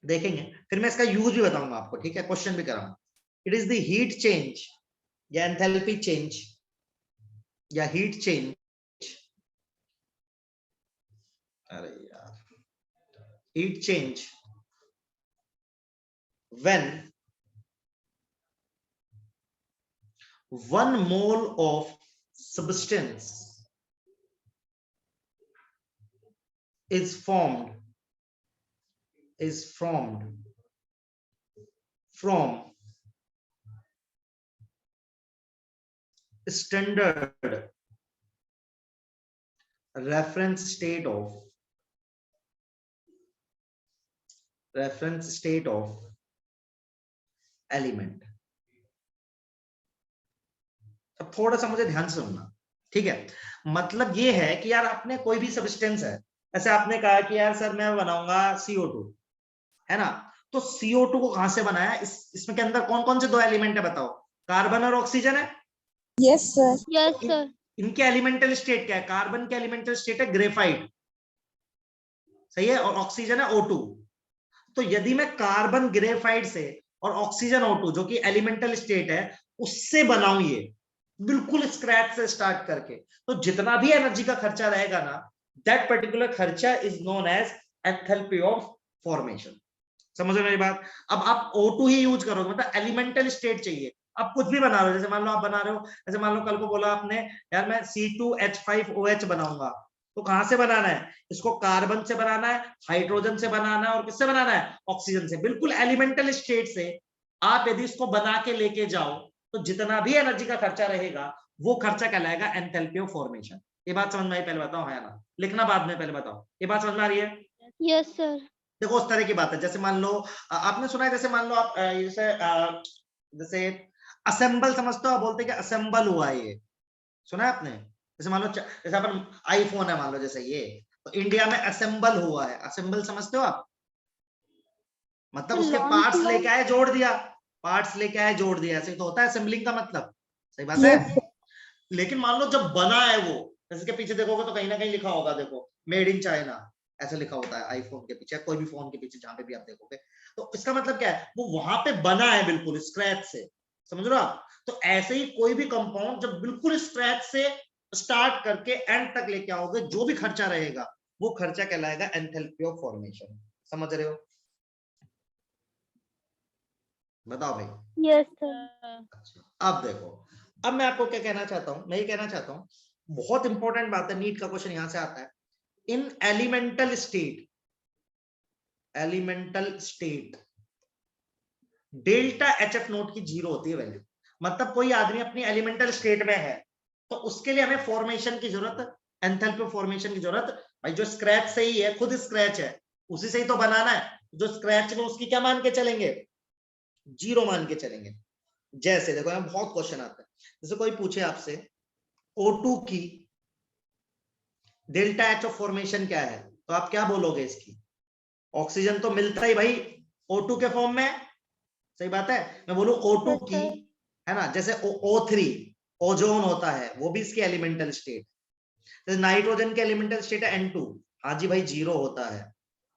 देखेंगे, फिर मैं इसका यूज भी बताऊंगा आपको, ठीक है? क्वेश्चन भी कराऊंगा। It is the heat change या एंथैल्पी चेंज या हीट चेंज, अरे यार, heat change when 1 mole of substance is formed from standard reference state of element. अब थोड़ा सा मुझे ध्यान से सुनना, ठीक है? मतलब ये है कि यार आपने कोई भी सब्सटेंस है, ऐसे आपने कहा कि यार सर मैं बनाऊंगा CO2, है ना? तो CO2 को कहां से बनाया? इसमें के अंदर कौन कौन से 2 एलिमेंट है बताओ? कार्बन और ऑक्सीजन है। Yes sir. Yes sir. इनके एलिमेंटल स्टेट क्या है? कार्बन के एलिमेंटल स्टेट है ग्रेफाइट, सही है, और ऑक्सीजन है O2। तो यदि मैं कार्बन ग्रेफाइट से और ऑक्सीजन O2 जो कि एलिमेंटल स्टेट है उससे बनाऊं, ये बिल्कुल स्क्रैच से स्टार्ट करके, तो जितना भी एनर्जी का खर्चा रहेगा ना, दैट पर्टिकुलर खर्चा is known as enthalpy of formation. समझ रहे मेरी बात? अब आप O2 ही यूज करोगे, मतलब एलिमेंटल स्टेट चाहिए। आप कुछ भी बना रहे हो, जैसे मान लो आप बना रहे हो, जैसे मान लो कल को बोला आपने यार मैं C2H5OH बनाऊंगा, तो कहां से बनाना है इसको? कार्बन से बनाना है, हाइड्रोजन से बनाना है, और किससे बनाना है? ऑक्सीजन से। बिल्कुल एलिमेंटल स्टेट से आप यदि इसको बना के लेके जाओ तो जितना भी एनर्जी का खर्चा रहेगा वो खर्चा कहलाएगा एंथैल्पी ऑफ फॉर्मेशन। ये बात समझ में आई? पहले बताओ, है ना? लिखना बाद में, पहले बताओ। ये बात समझ में आ रही है? Yes sir. देखो उस तरह की बात है, जैसे मान लो आपने सुना है, जैसे मान लो आप जैसे असेंबल समझते हो, आप बोलते हैं कि असेंबल हुआ है, ये सुना है आपने? जैसे मान लो जैसे अपन आईफोन है मान लो, जैसे ये तो इंडिया में असेंबल हुआ है। असेंबल समझते हो आप? मतलब उसके लॉन्च पार्ट्स हुआ। लेके आए जोड़ दिया, पार्ट्स लेके आए जोड़ दिया, ऐसे तो होता है असेंबलिंग का मतलब। सही बात है। लेकिन मान लो जब बना है वो, इसके पीछे देखोगे तो कहीं ना कहीं लिखा होगा, देखो मेड इन चाइना ऐसा लिखा होता है आईफोन के पीछे, कोई भी फोन के पीछे जहां पे भी आप देखोगे। तो इसका मतलब क्या है? वो वहां पे बना है बिल्कुल स्क्रैच से, समझ रहे हो आप? तो ऐसे ही कोई भी कंपाउंड जब बिल्कुल स्क्रैच से स्टार्ट करके एंड तक लेके आओगे, जो भी खर्चा रहेगा वो खर्चा कहलाएगा एंथैल्पी ऑफ फॉर्मेशन। समझ रहे हो? बताओ भाई। Yes sir. अच्छा, अब देखो, अब मैं आपको क्या कहना चाहता हूं, मैं ये कहना चाहता हूं, बहुत इंपॉर्टेंट बात है, नीट का क्वेश्चन यहां से आता है। In elemental state delta HF naught की 0 होती है वैल्यू। मतलब कोई आदमी अपनी एलिमेंटल स्टेट में है तो उसके लिए हमें फॉर्मेशन की जरूरत, एंथैल्पी फॉर्मेशन की जरूरत। भाई जो स्क्रैच से ही है, खुद स्क्रैच है, उसी से ही तो बनाना है। जो स्क्रैच में उसकी क्या मान के चलेंगे? 0 मान के चलेंगे। जैसे देखो यहाँ बहुत क्वेश्चन आता है, जैसे कोई पूछे आपसे O2 की डेल्टा HF फॉर्मेशन क्या है, तो आप क्या बोलोगे इसकी? ऑक्सीजन तो मिलता ही भाई O2 के फॉर्म में। सही बात है। मैं बोलूं O2 Yes, की, sir. है ना, जैसे O3 ओजोन होता है, वो भी इसकी एलिमेंटल स्टेट। जैसे नाइट्रोजन की एलिमेंटल स्टेट है N2, हाँ जी भाई 0 होता है।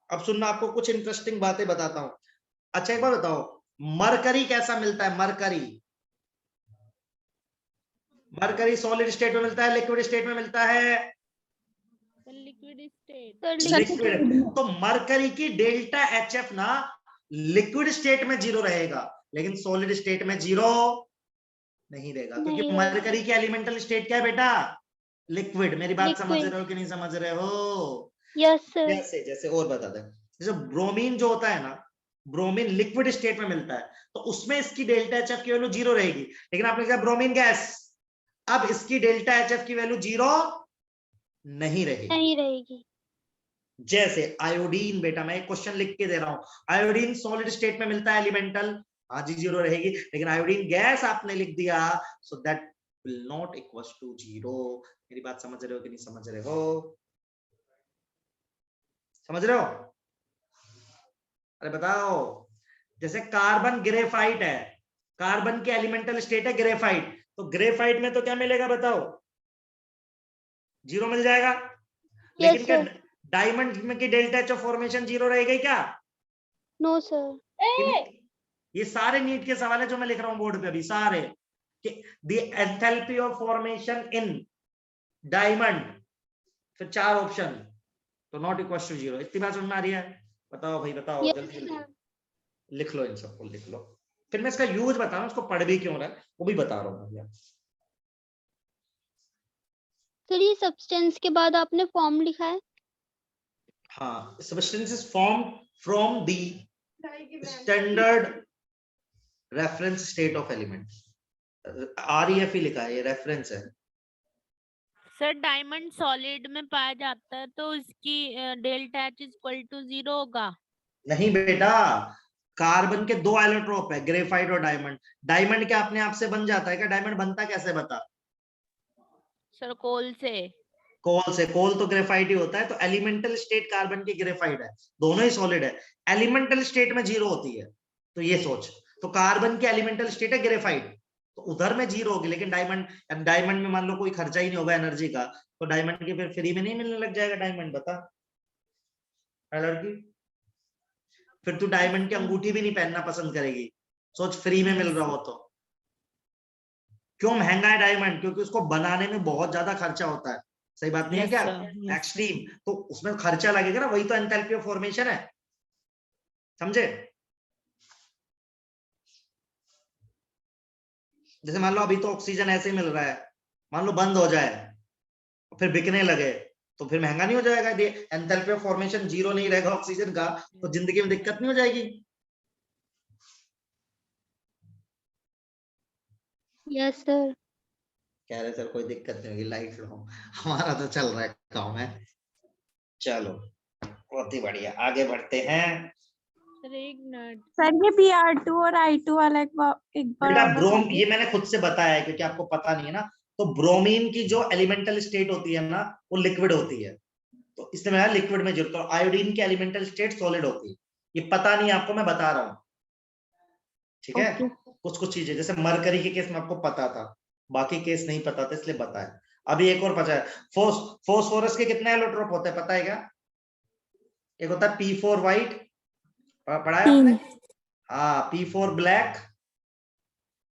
अब सुनना, आपको कुछ इंटरेस्टिंग बातें बताता हूं। अच्छा एक बार बताओ, मरकरी कैसा मिलता है? मरकरी सॉलिड स्टेट में मिलता है, लिक्विड स्टेट में मिलता है? Liquid state. Sir, liquid. तो मरकरी की डेल्टा HF ना लिक्विड स्टेट में 0 रहेगा, लेकिन सॉलिड स्टेट में 0 नहीं रहेगा, क्योंकि नहीं मरकरी की एलिमेंटल स्टेट क्या है बेटा? लिक्विड। मेरी बात समझ Liquid. रहे हो कि नहीं समझ रहे हो? Yes, sir. जैसे जैसे और बता दें, जैसे ब्रोमीन जो होता है ना, ब्रोमीन लिक्विड स्टेट में मिलता है, तो उसमें इसकी डेल्टा HF की वैल्यू 0 रहेगी। लेकिन आपने कहा ब्रोमीन गैस, अब इसकी डेल्टा HF की वैल्यू 0 नहीं रहेगी। नहीं रहेगी। जैसे आयोडीन, बेटा मैं एक क्वेश्चन लिख के दे रहा हूं, आयोडीन सॉलिड स्टेट में मिलता है एलिमेंटल, हाँ जी 0 रहेगी। लेकिन आयोडीन गैस आपने लिख दिया, so that will not equals to 0। मेरी बात समझ रहे हो कि नहीं समझ रहे हो? समझ रहे हो? अरे बताओ। जैसे कार्बन ग्रेफाइट है, कार्बन की एलिमेंटल स्टेट है ग्रेफाइट, तो ग्रेफाइट में तो क्या मिलेगा बताओ? 0 मिल जाएगा। Yes, लेकिन क्या sir. डायमंड में की डेल्टा एच फॉर्मेशन 0 रहेगी क्या? No, sir. ये सारे नीट के सवाल है जो मैं लिख रहा हूं बोर्ड पे अभी सारे, कि the enthalpy of formation in diamond, फिर 4 ऑप्शन, तो नॉट इक्वल टू 0। इतनी बात समझ में आ रही है? बताओ भाई बताओ, Yes, जल्दी sir. जल्दी लिख लो, इन सबको लिख लो। फिर मैं इसका यूज बता रहा हूं, इसको पढ़ भी क्यों रहा है वो भी बता रहा हूं भैया। सर ये सब्सटेंस के बाद आपने फॉर्म लिखा है? हाँ, substance is form from the standard reference state of element. REF ही लिखा है, ये रेफरेंस है। सर डायमंड सॉलिड में पाया जाता है तो इसकी डेल्टा H इक्वल टू 0 होगा। नहीं बेटा, कार्बन के 2 एलोट्रोप है, ग्रेफाइट और डायमंड। डायमंड क्या अपने आप से बन जाता है क्या? डायमंड बनता कैसे बता? सर कोल से। कोल से। कोल तो ग्रेफाइट ही होता है। तो एलिमेंटल स्टेट कार्बन की ग्रेफाइट है, दोनों ही सॉलिड है, एलिमेंटल स्टेट में 0 होती है। तो ये सोच, तो कार्बन की एलिमेंटल स्टेट है ग्रेफाइट, तो उधर में 0 होगी। लेकिन डायमंड में मान लो कोई खर्चा ही नहीं होगा एनर्जी का, तो डायमंड की फिर फ्री में नहीं मिलने लग जाएगा डायमंड? बता लड़की, फिर तू डायमंड की अंगूठी भी नहीं पहनना पसंद करेगी, सोच फ्री में मिल रहा हो तो। क्यों महंगा है डायमंड? क्योंकि उसको बनाने में बहुत ज्यादा खर्चा होता है। सही बात नहीं है क्या? एक्सट्रीम, तो उसमें खर्चा लगेगा ना, वही तो एंथैल्पी ऑफ फॉर्मेशन है। समझे? जैसे मान लो अभी तो ऑक्सीजन ऐसे ही मिल रहा है, मान लो बंद हो जाए फिर बिकने लगे, तो फिर महंगा नहीं हो जाएगा? यदि एंथैल्पी ऑफ फॉर्मेशन 0 नहीं रहेगा ऑक्सीजन का तो जिंदगी में दिक्कत नहीं हो जाएगी? Yes sir. कह रहे सर कोई दिक्कत नहीं होगी, लाइफ लो, हमारा तो चल रहा है काम है। चलो बहुत ही बढ़िया, आगे बढ़ते हैं। सर एक मिनट, सर ये Br2 और I2 वाला एक बार बेटा और ब्रोम, बताइए। ये मैंने खुद से बताया है क्योंकि आपको पता नहीं है ना। तो ब्रोमीन की जो एलिमेंटल स्टेट होती है ना वो लिक्विड होती है, तो इसलिए मैं लिक्विड में जुड़ता हूँ। आयोडीन की एलिमेंटल स्टेट सॉलिड होती है, ये पता नहीं आपको, मैं बता रहा हूँ, ठीक है? ओके। कुछ कुछ चीजें जैसे मरकरी के केस में आपको पता था, बाकी केस नहीं पता था इसलिए बताया। अभी एक और पता है, फोस्फोरस के कितने एलोट्रोप होते हैं पता है क्या? एक होता है P4 व्हाइट, पढ़ा है आपने? हाँ, P4 ब्लैक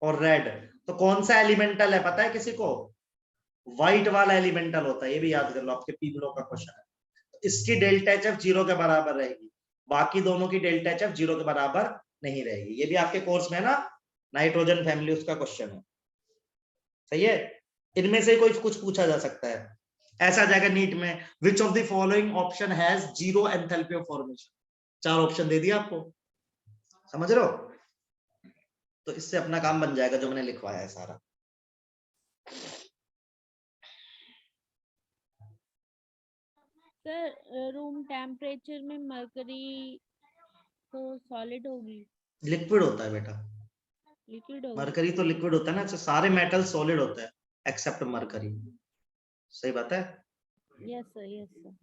और रेड। तो कौन सा एलिमेंटल है पता है किसी को? व्हाइट वाला एलिमेंटल होता है, ये भी याद कर लो, आपके पीबीलो का क्वेश्चन है। तो इसकी डेल्टा एच एफ 0 के बराबर रहेगी, बाकी दोनों की डेल्टा एच एफ 0 के बराबर नहीं रहेगी। ये भी आपके कोर्स में ना, नाइट्रोजन फैमिली, उसका क्वेश्चन है, सही है? इनमें से कोई कुछ पूछा जा सकता है, ऐसा जाएगा नीट में, which of the following option has 0 enthalpy of formation. 4 option दे दिया आपको, समझ रहे हो? तो इससे अपना काम बन जाएगा जो मैंने लिखवाया है सारा। सर रूम टेम्परेचर में मरकरी तो सॉलिड होगी, लिक्विड होता है बेटा, लिक्विड होगी। मरकरी तो लिक्विड होता है ना, सारे मेटल सॉलिड होता है एक्सेप्ट मरकरी, सही बात है? Yes sir, yes sir.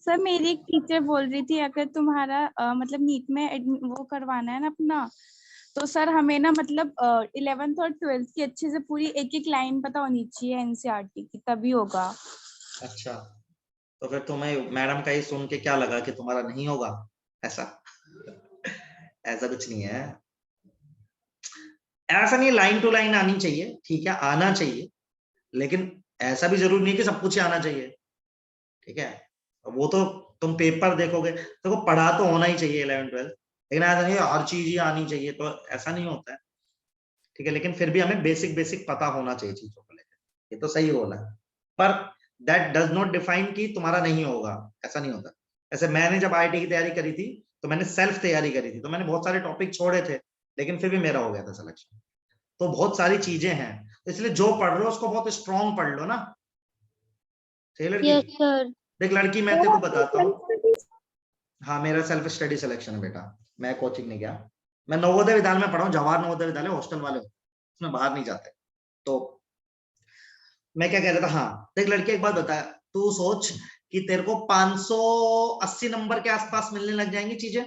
Sir मेरी एक टीचर बोल रही थी अगर तुम्हारा मतलब नीट में वो करवाना है ना अपना, तो सर हमें ना मतलब 11th और 12th की अच्छे से पूरी एक एक लाइन पता होनी चाहिए एनसीईआरटी की, तभी होगा। अच्छा, तो फिर तुम्हें मैडम का ही सुन के क्या लगा कि तुम्हारा नहीं होगा? ऐसा ऐसा कुछ नहीं है, ऐसा नहीं, लाइन टू लाइन आनी चाहिए, ठीक है, आना चाहिए, लेकिन ऐसा भी जरूरी नहीं है कि सब कुछ ही आना चाहिए, ठीक है? वो तो तुम पेपर देखोगे, देखो पढ़ा तो होना ही चाहिए 11 12, लेकिन ऐसा नहीं हर चीज ही आनी चाहिए, तो ऐसा नहीं होता है, ठीक है? लेकिन फिर भी हमें बेसिक बेसिक पता होना चाहिए चीजों को लेकर, ये तो सही बोला है। पर दैट डज नॉट डिफाइन कि तुम्हारा नहीं होगा, ऐसा नहीं होता। ऐसे मैंने जब आईटी की तैयारी करी थी तो मैंने सेल्फ तैयारी करी थी, तो मैंने बहुत सारे टॉपिक छोड़े थे, लेकिन फिर भी मेरा हो गया था सिलेक्शन। तो बहुत सारी चीजें हैं, इसलिए जो पढ़ रहे हो उसको बहुत स्ट्रॉन्ग पढ़ लो ना, सही लड़की? Yes sir. देख लड़की, मैं तेरे को बताता हूँ, हाँ मेरा सेल्फ स्टडी सिलेक्शन है बेटा, मैं कोचिंग नहीं गया, मैं नवोदय विद्यालय में पढ़ा हूँ, जवाहर नवोदय विद्यालय, हॉस्टल वाले उसमें बाहर नहीं जाते। तो मैं क्या कह रहा था, हाँ देख लड़की एक बात बता, तू सोच कि तेरे को 580 नंबर के आसपास मिलने लग जाएंगी चीजें,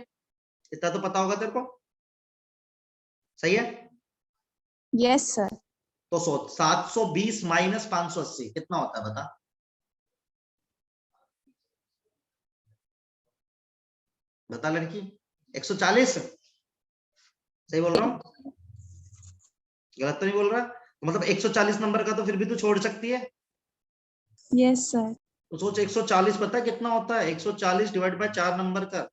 इतना तो पता होगा तेरे को, सही है? Yes sir. तो सोच 720 माइनस 580 कितना होता है बता? बता लड़की, 140? सही बोल रहा हूँ? गलत तो नहीं बोल रहा? तो मतलब 140 नंबर का तो फिर भी तू छोड़ सकती है। Yes sir. तो सोच 140 पता है कितना होता है? 140 डिवाइड बाय 4 नंबर का,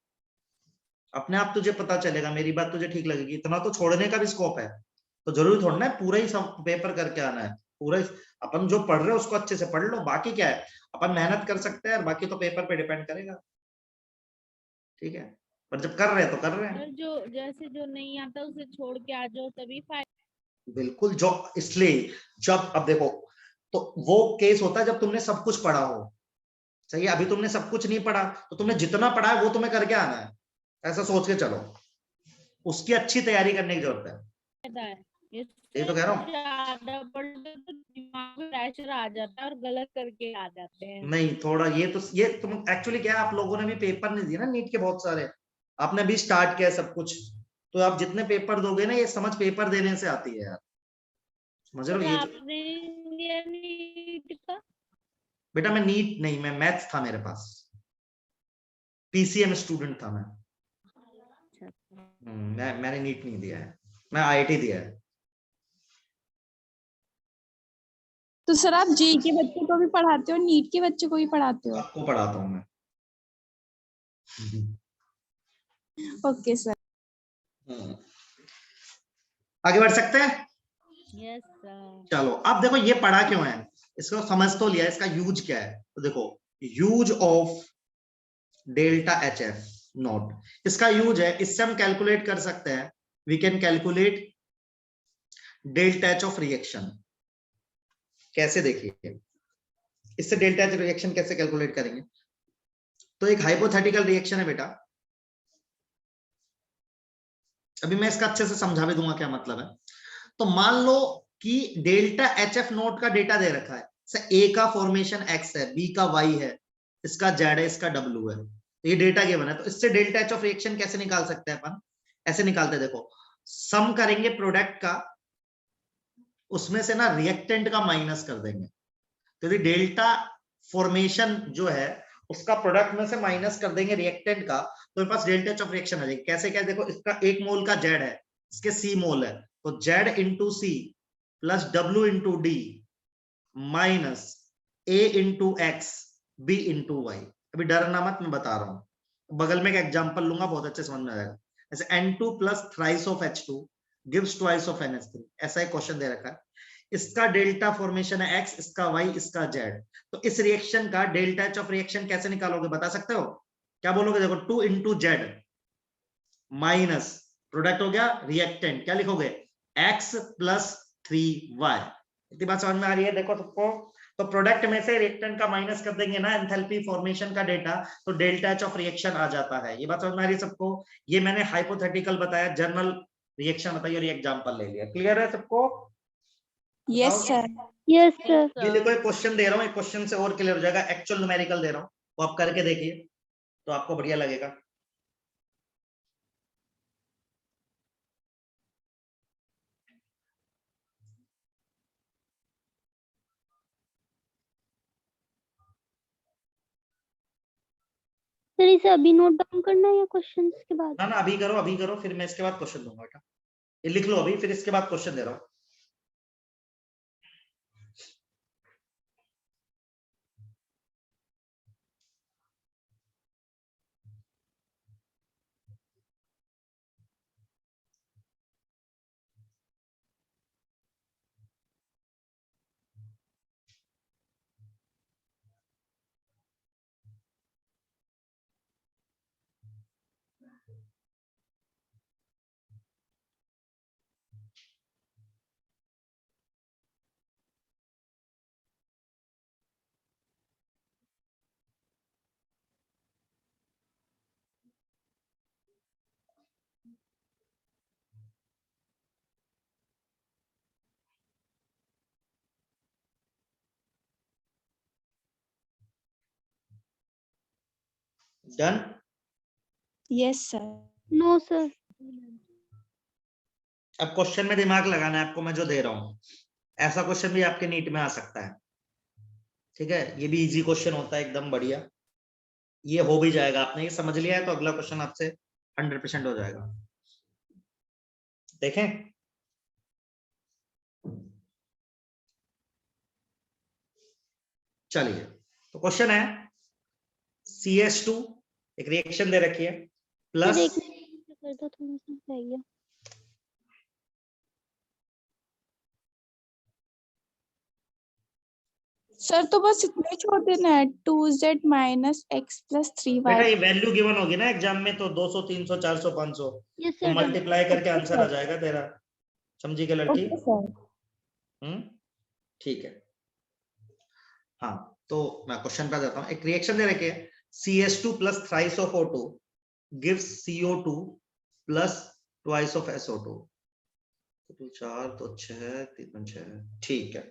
अपने आप तुझे पता चलेगा, मेरी बात तुझे ठीक लगेगी। इतना तो छोड़ने का भी स्कोप है, तो जरूरी थोड़ा ना है पूरा ही सब पेपर करके आना है, पूरा अपन जो पढ़ रहे हो उसको अच्छे से पढ़ लो, बाकी क्या है अपन मेहनत कर सकते हैं, और बाकी तो पेपर पे डिपेंड करेगा, ठीक है? पर जब कर रहे हैं तो कर रहे हैं। सर जो जैसे जो नहीं आता उसे छोड़ के आ जाओ तभी फायदा। बिल्कुल, जो इसलिए जब अब देखो, तो वो केस होता है जब तुमने सब कुछ पढ़ा हो, सही है? अभी तुमने सब कुछ नहीं पढ़ा, तो तुमने जितना पढ़ा है वो तुम्हें करके आना है, ऐसा सोच के चलो, उसकी अच्छी तैयारी करने की जरूरत है, है। ये इससे तो कह रहा हूँ। ज्यादा पढ़ते तो दिमाग में प्रेशर आ जाता है और गलत करके आ जाते हैं। नहीं थोड़ा, ये तुम एक्चुअली क्या है, आप लोगों ने भी पेपर नहीं दिए ना नीट के बहुत सारे, आपने भी स्टार्ट किया सब कुछ, तो आप जितने पेपर दोगे ना, ये समझ पेपर देने से आती है यार, समझ रहे सर हो? ये आपने नीट का बेटा मैं नीट नहीं, मैं मैथ्स था मेरे पास, पीसीएम स्टूडेंट था मैं। मैंने नीट नहीं दिया है, मैं आईआईटी दिया है। तो सर आप जेई के बच्चे को भी पढ़ाते हो, नीट के बच्चे को भी पढ़ाते हो? सबको पढ़ाता हूँ मैं। Okay sir. आगे बढ़ सकते हैं? Yes sir. चलो अब देखो ये पढ़ा क्यों है, इसको समझ तो लिया, इसका यूज क्या है। तो देखो use of delta H F not, इसका यूज है, इससे हम कैलकुलेट कर सकते हैं, we can calculate delta H of reaction. कैसे देखिए, इससे डेल्टा एच रिएक्शन कैसे कैलकुलेट करेंगे। तो एक हाइपोथेटिकल रिएक्शन है बेटा, अभी मैं इसका अच्छे से समझा भी दूंगा क्या मतलब है। तो मान लो कि डेल्टा एच एफ नोट का डेटा दे रखा है, ए का फॉर्मेशन एक्स है, बी का वाई है, इसका जेड है, इसका डब्ल्यू है, तो ये डेटा गिवन है। तो इससे डेल्टा एच ऑफ रिएक्शन कैसे निकाल सकते हैं अपन, ऐसे निकालते हैं, देखो सम करेंगे प्रोडक्ट का, उसमें से ना रिएक्टेंट का माइनस कर देंगे। तो यदि डेल्टा फॉर्मेशन जो है उसका प्रोडक्ट में से माइनस कर देंगे रिएक्टेंट का, तो मेरे पास डेल्टा एच ऑफ रिएक्शन आ जाएगी। कैसे क्या, देखो इसका 1 मोल का जेड है, इसके सी मोल है, तो Z into C plus W into D minus A into X B into Y. अभी डरना मत, मैं बता रहा हूं, बगल में एक एग्जांपल लूंगा, बहुत अच्छे समझ में आ जाएगा। ऐसे N2 plus thrice of H2 gives twice of NH3, ऐसा एक क्वेश्चन दे रखा है। इसका डेल्टा फॉर्मेशन है X, इसका Y, इसका Z। तो इस रिएक्शन का डेल्टा एच ऑफ रिएक्शन कैसे निकालोगे, बता सकते हो? क्या बोलोगे, देखो 2 इंटू जेड माइनस प्रोडक्ट हो गया रिएक्टेंट, क्या लिखोगे X प्लस 3Y। इतनी बात समझ में आ रही है? देखो सबको, तो प्रोडक्ट में से रिएक्टेंट का माइनस कर देंगे ना एंथैल्पी फॉर्मेशन का डेटा, तो डेल्टा एच ऑफ रिएक्शन आ जाता है। ये बात समझ में आ रही है सबको? ये मैंने हाइपोथेटिकल बताया, जनरल रिएक्शन बताइए और ये एग्जांपल ले लिया। क्लियर है सबको? Yes sir. Yes sir. ये देखो एक क्वेश्चन दे रहा हूँ, एक क्वेश्चन से और क्लियर हो जाएगा, एक्चुअल न्यूमेरिकल दे रहा हूँ, वो आप करके देखिए तो आपको बढ़िया लगेगा। सर इसे अभी नोट डाउन करना है या क्वेश्चंस के बाद? ना ना अभी करो, अभी करो, फिर मैं इसके बाद क्वेश्चन दूंगा बेटा। ये लिख लो अभी, फिर इसके बाद क्वेश्चन दे रहा हूँ। Done? Yes sir. No sir. अब क्वेश्चन में दिमाग लगाना है आपको, मैं जो दे रहा हूँ ऐसा क्वेश्चन भी आपके नीट में आ सकता है, ठीक है? ये भी इजी क्वेश्चन होता है, एकदम बढ़िया, ये हो भी जाएगा। आपने ये समझ लिया है तो अगला क्वेश्चन आपसे 100% हो जाएगा। देखें, चलिए तो क्वेश्चन है CS2 एक रिएक्शन दे रखी है प्लस, कर दो थोड़ा सा रह गया। सर तो बस इतना छोड़ देना है, 2z minus x plus 3y। बेटा ये वैल्यू गिवन होगी ना एग्जाम में, तो 200 300 400 500 यस तो सर। मल्टीप्लाई करके आंसर आ जाएगा तेरा। समझी क्या लड़की? Okay sir. ठीक है। हाँ तो मैं क्वेश्चन पे जाता हूँ। एक रिएक्शन दे रखी है CS2 plus thrice of O2 gives CO2 plus twice of SO2। 4 तो 6 3 6, ठीक है।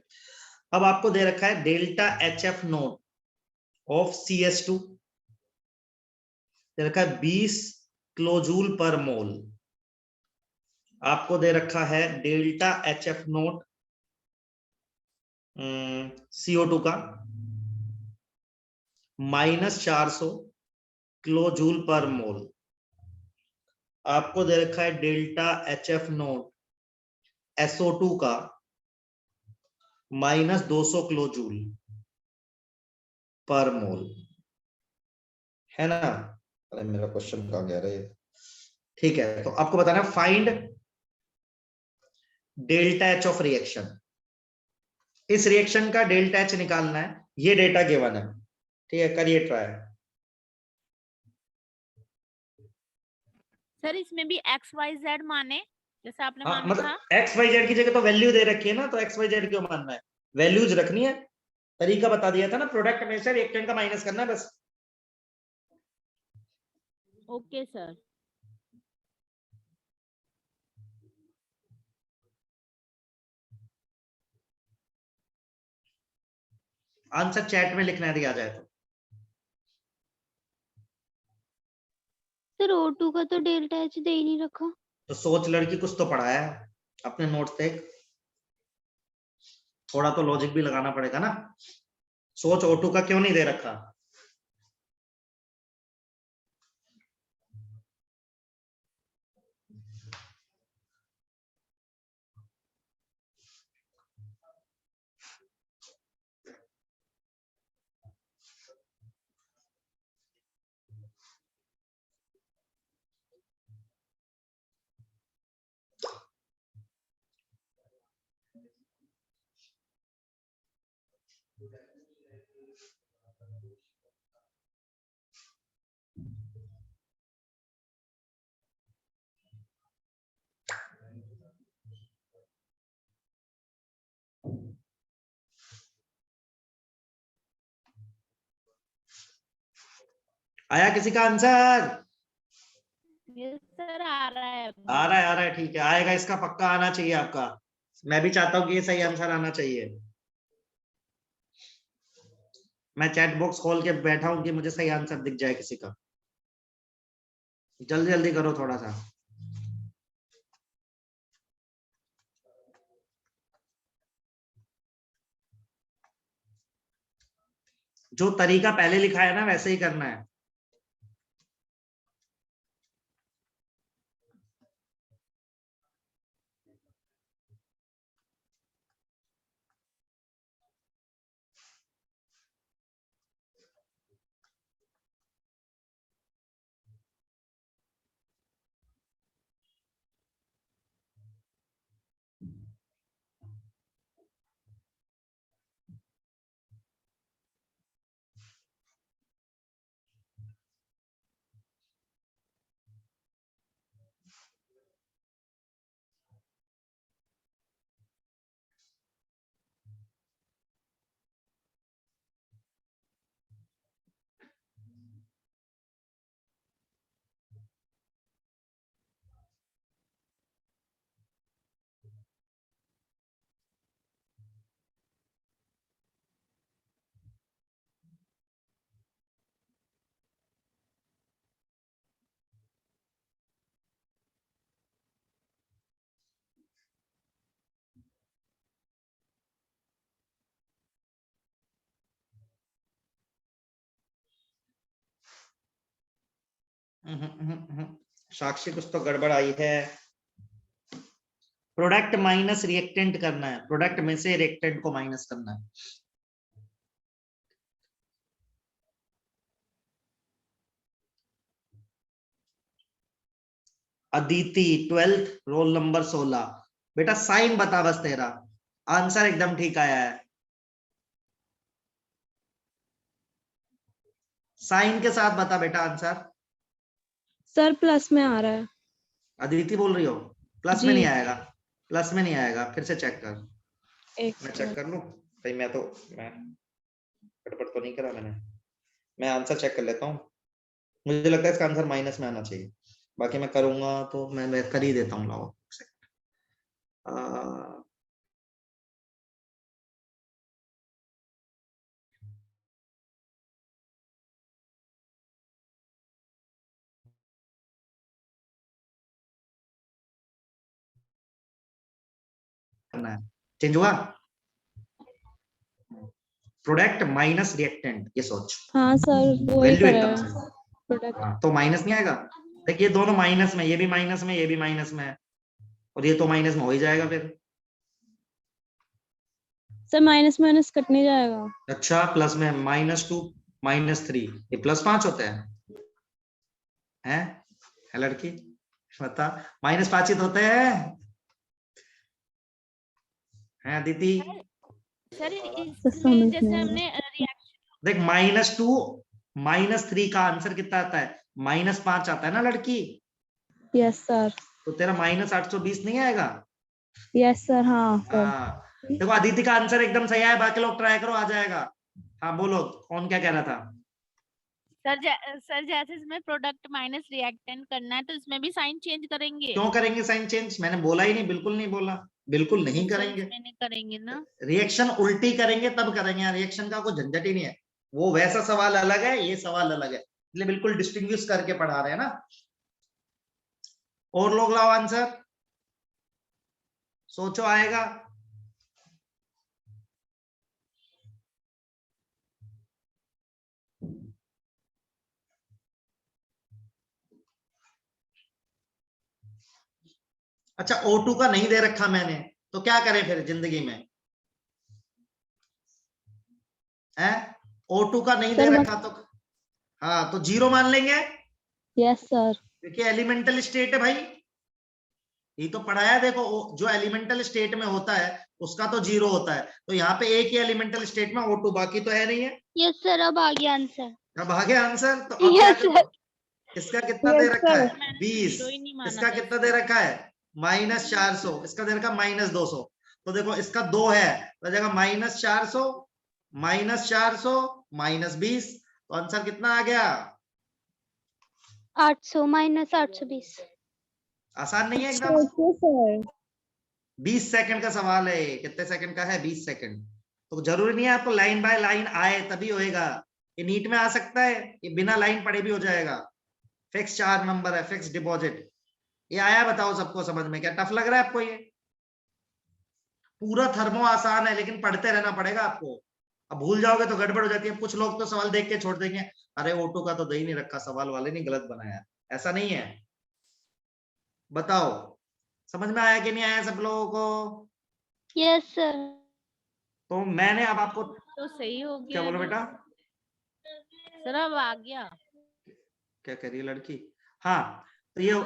अब आपको दे रखा है delta HF note of CS2, दे रखा है 20 किलोजूल पर मोल। आपको दे रखा है डेल्टा HF नोट CO2 का -400 किलोजूल पर मोल। आपको दे रखा है डेल्टा HF नोट SO2 का -200 किलो जूल पर मोल, है ना। अरे मेरा क्वेश्चन कहाँ गया रे। ठीक है, तो आपको बताना find delta H of reaction. इस रिएक्शन का डेल्टा एच निकालना है, ये डेटा गिवन है, ठीक है, करिए ट्राई। सर इसमें भी XYZ माने जैसे आपने हाँ, माना मतलब था। एक्स वाई जेड की जगह तो वैल्यू दे रखी है ना, तो एक्स वाई जेड क्यों मानना है, वैल्यूज रखनी है। तरीका बता दिया था ना, प्रोडक्ट में से रिएक्टेंट का माइनस करना है बस। Okay sir. आंसर चैट में लिखना है, दिया जाए तो। सर O2 का तो डेल्टा एच दे ही नहीं रखा। तो सोच लड़की, कुछ तो पढ़ा है अपने नोट्स देख, थोड़ा तो लॉजिक भी लगाना पड़ेगा ना। सोच O2 का क्यों नहीं दे रखा। आया किसी का आंसर। यस सर आ रहा है अभी। आ रहा है, आ रहा है, ठीक है, आएगा, इसका पक्का आना चाहिए आपका। मैं भी चाहता हूं कि ये सही आंसर आना चाहिए। मैं चैट बॉक्स खोल के बैठा हूं कि मुझे सही आंसर दिख जाए किसी का। जल्दी जल्दी करो थोड़ा सा। जो तरीका पहले लिखा है ना, वैसे ही करना है। साक्षी, कुछ तो गड़बड़ आई है। प्रोडक्ट माइनस रिएक्टेंट करना है, प्रोडक्ट में से रिएक्टेंट को माइनस करना है। Aditi 12th, roll number 16। बेटा साइन बता बस तेरा, आंसर एकदम ठीक आया है। साइन के साथ बता बेटा आंसर। सर प्लस में आ रहा है। अदिति बोल रही हो, प्लस में जी। नहीं आएगा, प्लस में नहीं आएगा, फिर से चेक कर। एक मैं चेक कर लूं भाई, मैं गड़बड़ तो नहीं करा मैंने। मैं आंसर चेक कर लेता हूँ, मुझे लगता है इसका आंसर माइनस में आना चाहिए, बाकी मैं करूंगा तो मैं कर ही देता हूँ। लाओ करना है, चेंज हुआ। प्रोडक्ट माइनस रिएक्टेंट, ये सोच। हाँ सर वो ही वैल्यू करा एकदम है से, प्रोडक्ट। हाँ, तो माइनस नहीं आएगा। देखिए दोनों माइनस में, ये भी माइनस में, ये भी माइनस में है, और ये तो माइनस में हो ही जाएगा फिर। सर माइनस माइनस कटने जाएगा। अच्छा, प्लस में -2 -3 ये +5 होते हैं है लड़की बता, -5 ही तो होते हैं अदिति। सर समझ इसमें जैसे नहीं हमने रिएक्शन देख -2 -3 का आंसर कितना आता है, -5 आता है ना लड़की, यस सर। तो तेरा -820 नहीं आएगा। Yes sir. हाँ सर। हाँ देखो अदिति का आंसर एकदम सही है, बाकी लोग ट्राई करो आ जाएगा। हाँ बोलो कौन क्या कह रहा था। सर जैसे इसमें प्रोडक्ट माइनस रिएक्टेंट करना है तो इसमें भी साइन चेंज करेंगे। क्यों करेंगे साइन चेंज, मैंने बोला ही नहीं, बिल्कुल नहीं बोला, बिल्कुल नहीं अच्छा, करेंगे। इसमें नहीं करेंगे ना। रिएक्शन उल्टी करेंगे तब करेंगे, रिएक्शन का कोई झंझट ही नहीं है, वो वैसा सवाल अलग है, ये सवाल अलग है, इसलिए बिल्कुल डिस्टिंग्विश करके पढ़ा रहे हैं ना। और लोग लाओ आंसर, सोचो आएगा। अच्छा O2 का नहीं दे रखा मैंने, तो क्या करें फिर जिंदगी में है, O2 का नहीं दे सर रखा तो हाँ तो 0 मान लेंगे, यस सर। क्योंकि एलिमेंटल स्टेट है भाई, ये तो पढ़ाया देखो, जो एलिमेंटल स्टेट में होता है उसका तो 0 होता है, तो यहाँ पे एक ही एलिमेंटल स्टेट में O2, बाकी तो है नहीं है। यस सर, अब आ गया आंसर। अब आ गया आंसर, तो अब क्या यस करो, सर। इसका कितना दे रखा है मैंने 20, 0 ही नहीं माना इसका था कितना दे रखा है -400, इसका दे रखा -200, तो देखो इसका 2 है तो जगह -400 -400 -20, तो आंसर कितना आ गया। 800 माइनस 820। आसान नहीं है एकदम, ओके सर। 20 सेकंड का सवाल है, कितने सेकंड का है 20 सेकंड, तो जरूरी नहीं है आपको लाइन बाय लाइन आए तभी होएगा, ये नीट में आ सकता है, ये बिना लाइन पढ़े भी हो जाएगा। फिक्स 4 नंबर है, फिक्स डिपॉजिट, ये आया बताओ सबको समझ में, क्या टफ लग रहा है आपको ये। पूरा थर्मो आसान है लेकिन पढ़ते रहना पड़ेगा आपको, अब भूल जाओगे तो गड़बड़ हो जाती है। कुछ लोग तो सवाल देख के छोड़ देंगे, अरे O2 का तो दे ही नहीं रखा, सवाल वाले ने गलत बनाया, ऐसा नहीं है। बताओ समझ में आया कि नहीं आया सब लोगों को। Yes sir. तो मैंने अब आपको तो सही हो गया। क्या बोलो बेटा, सर अब आ गया। क्या कह रही है लड़की। हाँ तो ये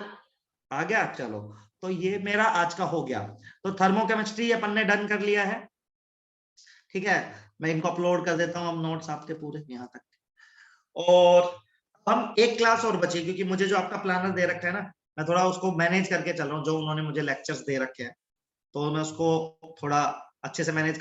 आ गया, चलो तो ये मेरा आज का हो गया, तो थर्मोकेमिस्ट्री अपन ने डन कर लिया है, ठीक है। मैं इनको अपलोड कर देता हूँ, अब नोट्स आपके पूरे यहाँ तक, और हम एक क्लास और बची, क्योंकि मुझे जो आपका प्लानर दे रखा है ना, मैं थोड़ा उसको मैनेज करके चल रहा हूँ, जो उन्होंने मुझे लेक्चर्स दे रखे हैं, तो मैं उसको थोड़ा अच्छे से मैनेज